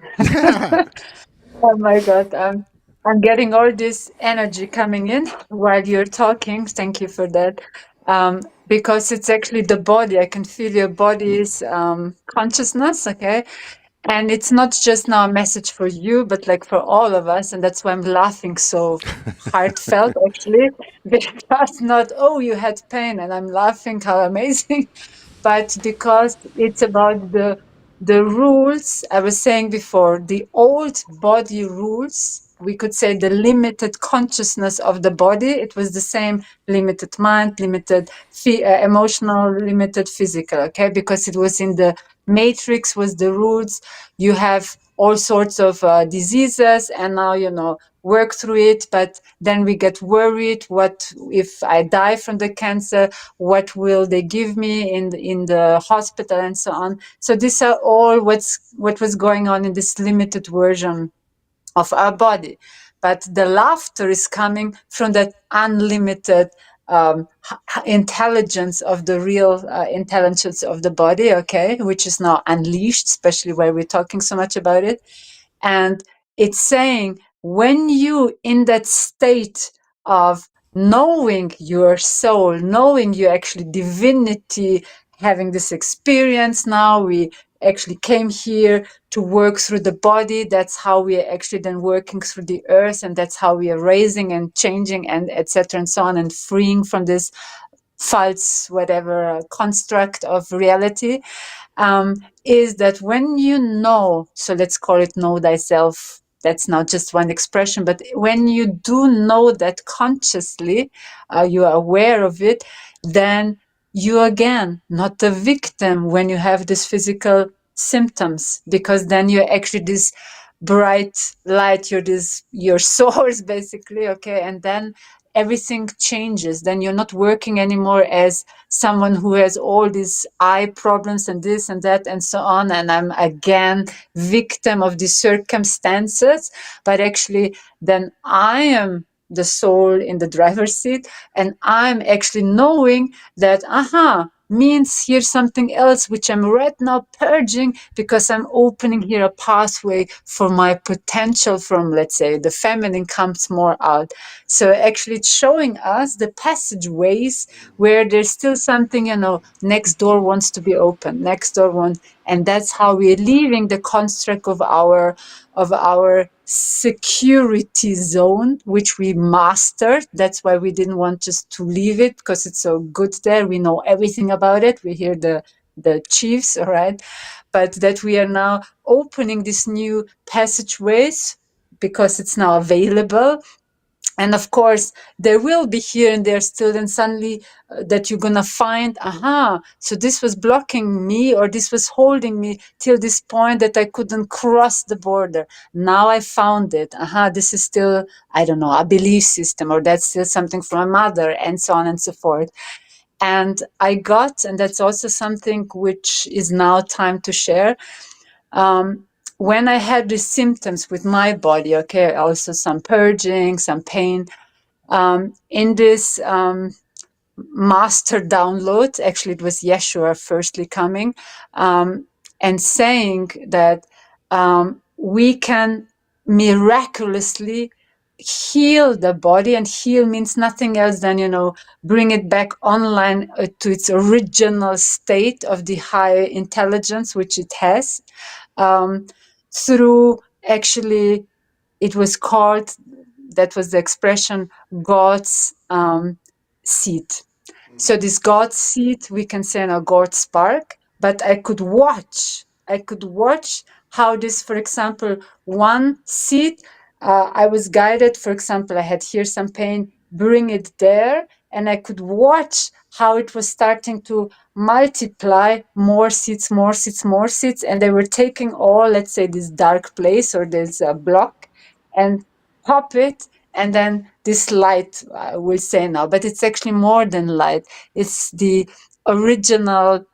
Oh my God. I'm getting all this energy coming in while you're talking. Thank you for that. Because it's actually the body. I can feel your body's consciousness, okay? And it's not just now a message for you, but like for all of us. And that's why I'm laughing so heartfelt, actually, because not, oh, you had pain, and I'm laughing, how amazing, but because it's about the rules I was saying before, the old body rules. We could say the limited consciousness of the body. It was the same limited mind, limited emotional, limited physical, okay? Because it was in the matrix was the rules. You have all sorts of diseases, and now, work through it. But then we get worried, what if I die from the cancer? What will they give me in the hospital, and so on? So these are all what was going on in this limited version of our body. But the laughter is coming from that unlimited intelligence of the real intelligence of the body, okay, which is now unleashed, especially where we're talking so much about it. And it's saying, when you in that state of knowing your soul, knowing your actually divinity, having this experience, now we actually came here to work through the body. That's how we are actually then working through the earth, and that's how we are raising and changing and etc. and so on, and freeing from this false whatever construct of reality. Is that when you know, so let's call it know thyself, that's not just one expression, but when you do know that consciously, you are aware of it, then you again not a victim when you have these physical symptoms, because then you're actually this bright light, you're this your source basically, okay, and then everything changes. Then you're not working anymore as someone who has all these eye problems and this and that and so on, and I'm again victim of these circumstances, but actually then I am the soul in the driver's seat, and I'm actually knowing that means here's something else which I'm right now purging, because I'm opening here a pathway for my potential from, let's say, the feminine comes more out. So actually it's showing us the passageways where there's still something, next door wants to be open, next door wants, and that's how we're leaving the construct of our security zone, which we mastered. That's why we didn't want just to leave it, because it's so good there. We know everything about it. We hear the chiefs, all right? But that we are now opening these new passageways because it's now available. And of course, there will be here and there still, and suddenly that you're going to find, so this was blocking me, or this was holding me till this point that I couldn't cross the border. Now I found it. This is still, I don't know, a belief system, or that's still something from a mother, and so on and so forth. And I got, and that's also something which is now time to share, when I had the symptoms with my body, okay, also some purging, some pain, in this master download, actually it was Yeshua firstly coming, and saying that we can miraculously heal the body, and heal means nothing else than, bring it back online to its original state of the higher intelligence, which it has, through actually, it was called, that was the expression, God's seed. So this God's seed, we can say now God's spark, but I could watch how this, for example, one seed, I was guided, for example, I had here some pain, bring it there, and I could watch how it was starting to multiply, more seeds, more seeds, more seeds, and they were taking all, let's say, this dark place or this block, and pop it, and then this light, we'll say now, but it's actually more than light. It's the original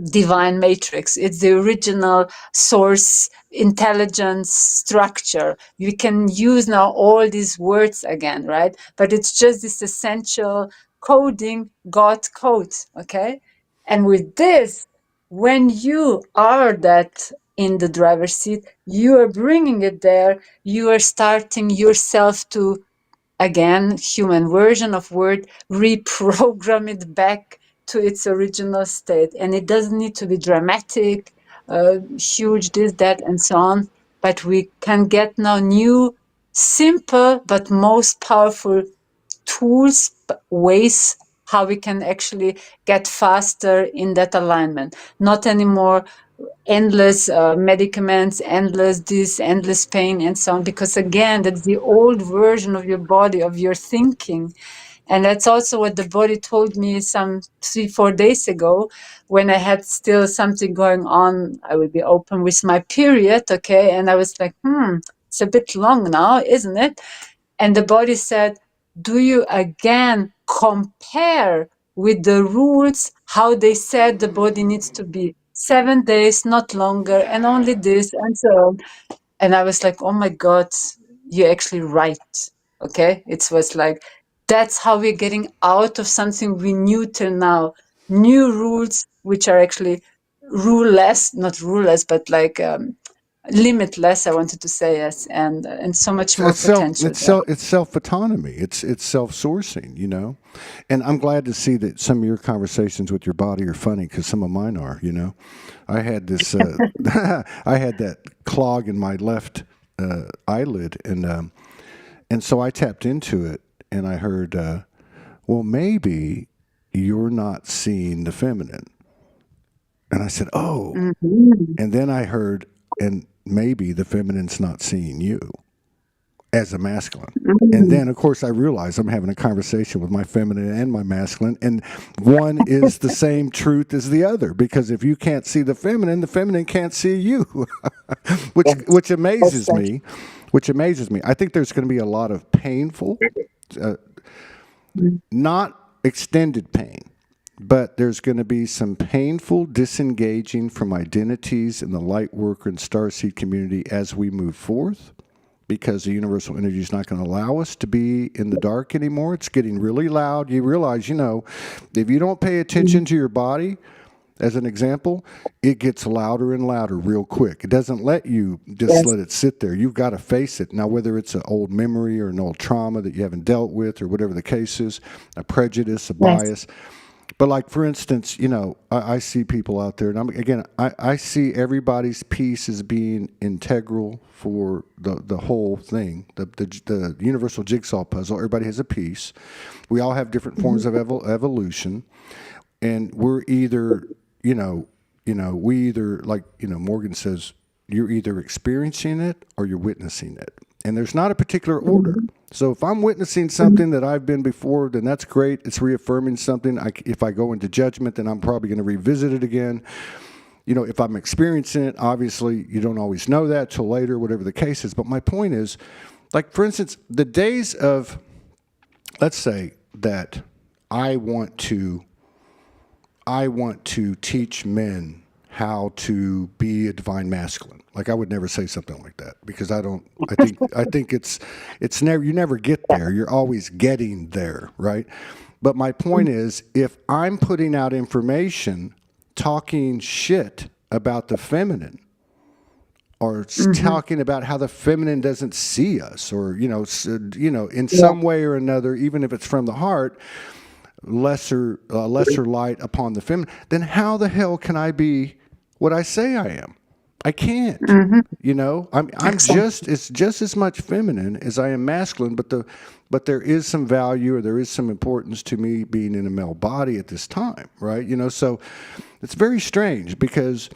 divine matrix. It's the original source intelligence structure. You can use now all these words again, right? But it's just this essential coding, God code, okay? And with this, when you are that in the driver's seat, you are bringing it there, you are starting yourself to, again, human version of word, reprogram it back to its original state. And it doesn't need to be dramatic, huge, this, that, and so on. But we can get now new, simple, but most powerful tools, ways how we can actually get faster in that alignment. Not anymore endless medicaments, endless this, endless pain, and so on. Because again, that's the old version of your body, of your thinking. And that's also what the body told me some 3-4 days ago, when I had still something going on. I will be open with my period, okay? And I was like, it's a bit long now, isn't it? And the body said, do you again compare with the rules, how they said the body needs to be 7 days, not longer, and only this, and so on. And I was like, oh my God, you're actually right. Okay. It was like, that's how we're getting out of something we knew till now. New rules, which are actually ruleless, not ruleless, but like limitless, I wanted to say, yes. And so much more potential there. It's self autonomy. It's self sourcing. You know, and I'm glad to see that some of your conversations with your body are funny because some of mine are. You know, I had this. I had that clog in my left eyelid, and so I tapped into it, and I heard, well, maybe you're not seeing the feminine. And I said, oh. Mhm. And then I heard, and maybe the feminine's not seeing you as a masculine. And then, of course, I realized I'm having a conversation with my feminine and my masculine, and one is the same truth as the other. Because if you can't see the feminine can't see you, which amazes Yes. me. Which amazes me. I think there's going to be a lot of painful, not extended pain, but there's going to be some painful disengaging from identities in the light worker and starseed community as we move forth, because the universal energy is not going to allow us to be in the dark anymore. It's getting really loud. You realize, you know, if you don't pay attention to your body, as an example, it gets louder and louder real quick. It doesn't let you just let it sit there. You've got to face it. Now, whether it's an old memory or an old trauma that you haven't dealt with or whatever the case is, a prejudice, a bias. But like, for instance, you know, I see people out there, and I see everybody's piece as being integral for the whole thing, the universal jigsaw puzzle. Everybody has a piece. We all have different forms of evolution, and we're either, we either, like, Morgan says, you're either experiencing it or you're witnessing it. And there's not a particular order. So if I'm witnessing something that I've been before, then that's great. It's reaffirming something. If I go into judgment, then I'm probably going to revisit it again. You know, if I'm experiencing it, obviously you don't always know that till later, whatever the case is. But my point is, like, for instance, the days of, let's say that I want to teach men how to be a divine masculine. Like, I would never say something like that, because I think it's never, you never get there. You're always getting there, right? But my point is, if I'm putting out information talking shit about the feminine, or talking about how the feminine doesn't see us, or in some way or another, even if it's from the heart, lesser light upon the feminine, then how the hell can I be what I say I am? I can't. I'm just as much feminine as I am masculine, but there is some value, or there is some importance to me being in a male body at this time, right? So it's very strange, because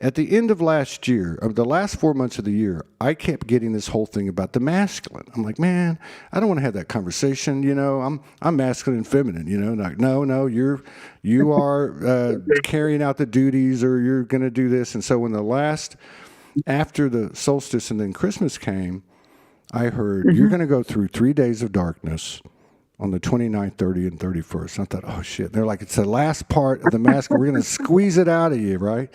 at the end of last year, of the last 4 months of the year, I kept getting this whole thing about the masculine. I'm like, man, I don't want to have that conversation. I'm masculine and feminine. Like, no, you are carrying out the duties, or you're going to do this. And so after the solstice and then Christmas came, I heard you're going to go through 3 days of darkness on the 29th, 30th, and 31st. And I thought, oh shit. They're like, it's the last part of the masculine. We're going to squeeze it out of you, right?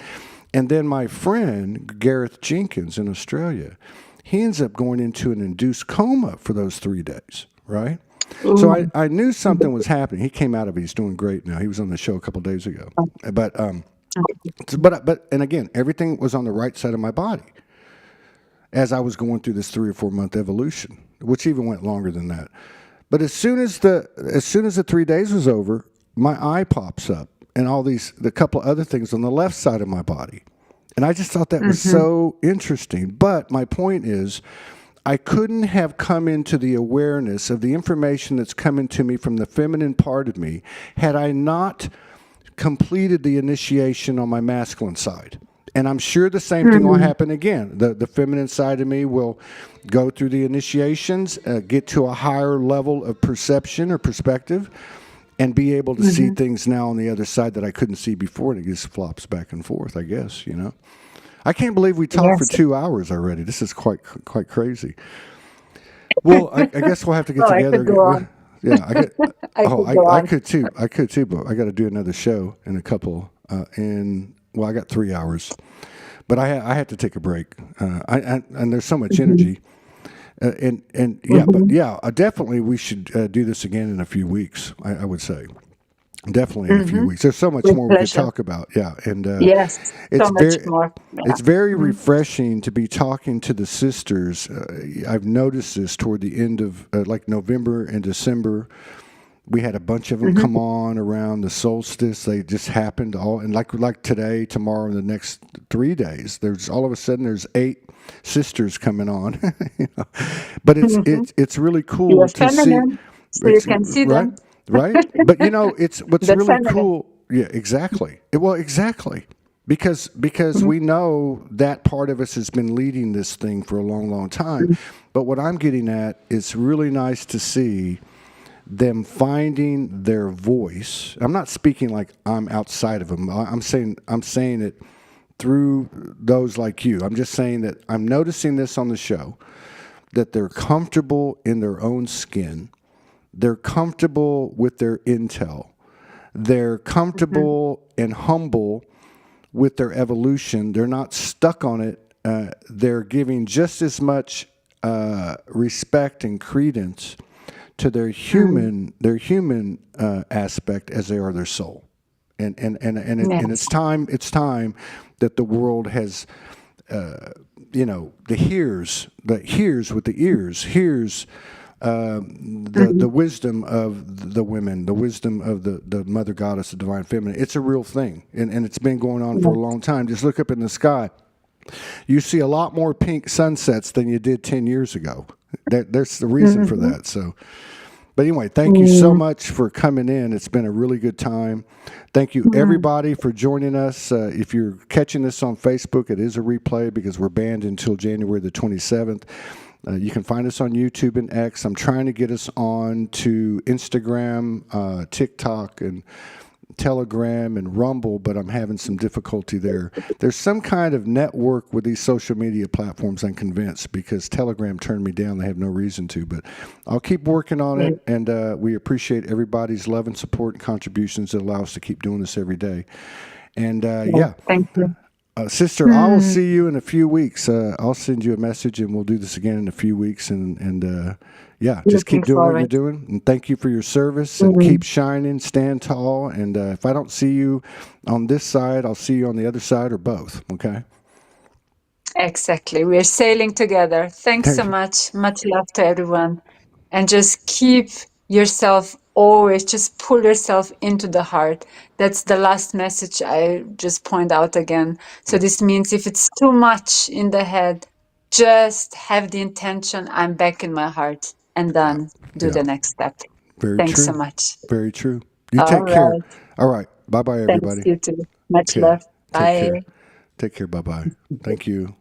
And then my friend, Gareth Jenkins in Australia, he ends up going into an induced coma for those 3 days, right? So I knew something was happening. He came out of it. He's doing great now. He was on the show a couple of days ago. But and again, everything was on the right side of my body as I was going through this 3 or 4 month evolution, which even went longer than that. But as soon as the 3 days was over, my eye pops up, and the couple of other things on the left side of my body. And I just thought that was so interesting. But my point is, I couldn't have come into the awareness of the information that's coming to me from the feminine part of me had I not completed the initiation on my masculine side. And I'm sure the same thing will happen again. The feminine side of me will go through the initiations, get to a higher level of perception or perspective, and be able to see things now on the other side that I couldn't see before. And it just flops back and forth, I guess, you know. I can't believe we talked for 2 hours already. This is quite crazy. Well, I guess we'll have to get Oh, I together. could go on. Yeah, I could. I Oh, could go I on. could too. I could too, but I got to do another show in a couple. Well, I got 3 hours, but I had to take a break. And there's so much energy. And yeah, but yeah, definitely we should do this again in a few weeks. I would say. Definitely in a few weeks. There's so much With more we could pleasure. talk about. Yeah, and Yes, it's so much very more. Yeah. it's very refreshing to be talking to the sisters. I've noticed this toward the end of like November and December. We had a bunch of them come on around the solstice. They just happened all, and like today, tomorrow, and the next 3 days. There's all of a sudden there's 8 sisters coming on. You know? But it's really cool You're to see. feminine, so you It's can see right, them. right. But you know, it's what's The really feminine. cool. Yeah, exactly. Well, exactly. Because we know that part of us has been leading this thing for a long time. But what I'm getting at, it's really nice to see them finding their voice. I'm not speaking like I'm outside of them. I'm saying it through those like you. I'm just saying that I'm noticing this on the show, that they're comfortable in their own skin. They're comfortable with their intel. They're comfortable and humble with their evolution. They're not stuck on it. They're giving just as much respect and credence to their human aspect as they are their soul. And Yes. it's time that the world has the hears with the ears, hears the wisdom of the women, the wisdom of the mother goddess, the divine feminine. It's a real thing, and it's been going on for a long time. Just look up in the sky. You see a lot more pink sunsets than you did 10 years ago. There's the reason for that. So, but anyway, thank you so much for coming in. It's been a really good time. Thank you, everybody, for joining us. If you're catching this on Facebook, it is a replay because we're banned until January the 27th. You can find us on YouTube and X. I'm trying to get us on to Instagram, TikTok, and Telegram and Rumble, but I'm having some difficulty there. There's some kind of network with these social media platforms, I'm convinced, because Telegram turned me down. They have no reason to, but I'll keep working on it, and we appreciate everybody's love and support and contributions that allow us to keep doing this every day. And yeah. Thank you. Sister, I will see you in a few weeks. I'll send you a message, and we'll do this again in a few weeks. And yeah, just keep Looking doing what you're forward. doing. And thank you for your service. And keep shining, stand tall. And if I don't see you on this side, I'll see you on the other side or both. Okay? Exactly. We're sailing together. Thanks so much. Much love to everyone. And just keep yourself always, just pull yourself into the heart. That's the last message I just point out again. So this means if it's too much in the head, just have the intention, I'm back in my heart, and then do Yeah. the next step. Very Thanks so true. much. Very true. You All take care. right. All right. Bye-bye, Thanks, everybody. you too. Much Okay. love. Take Bye. care. Take care. Bye-bye. Thank you.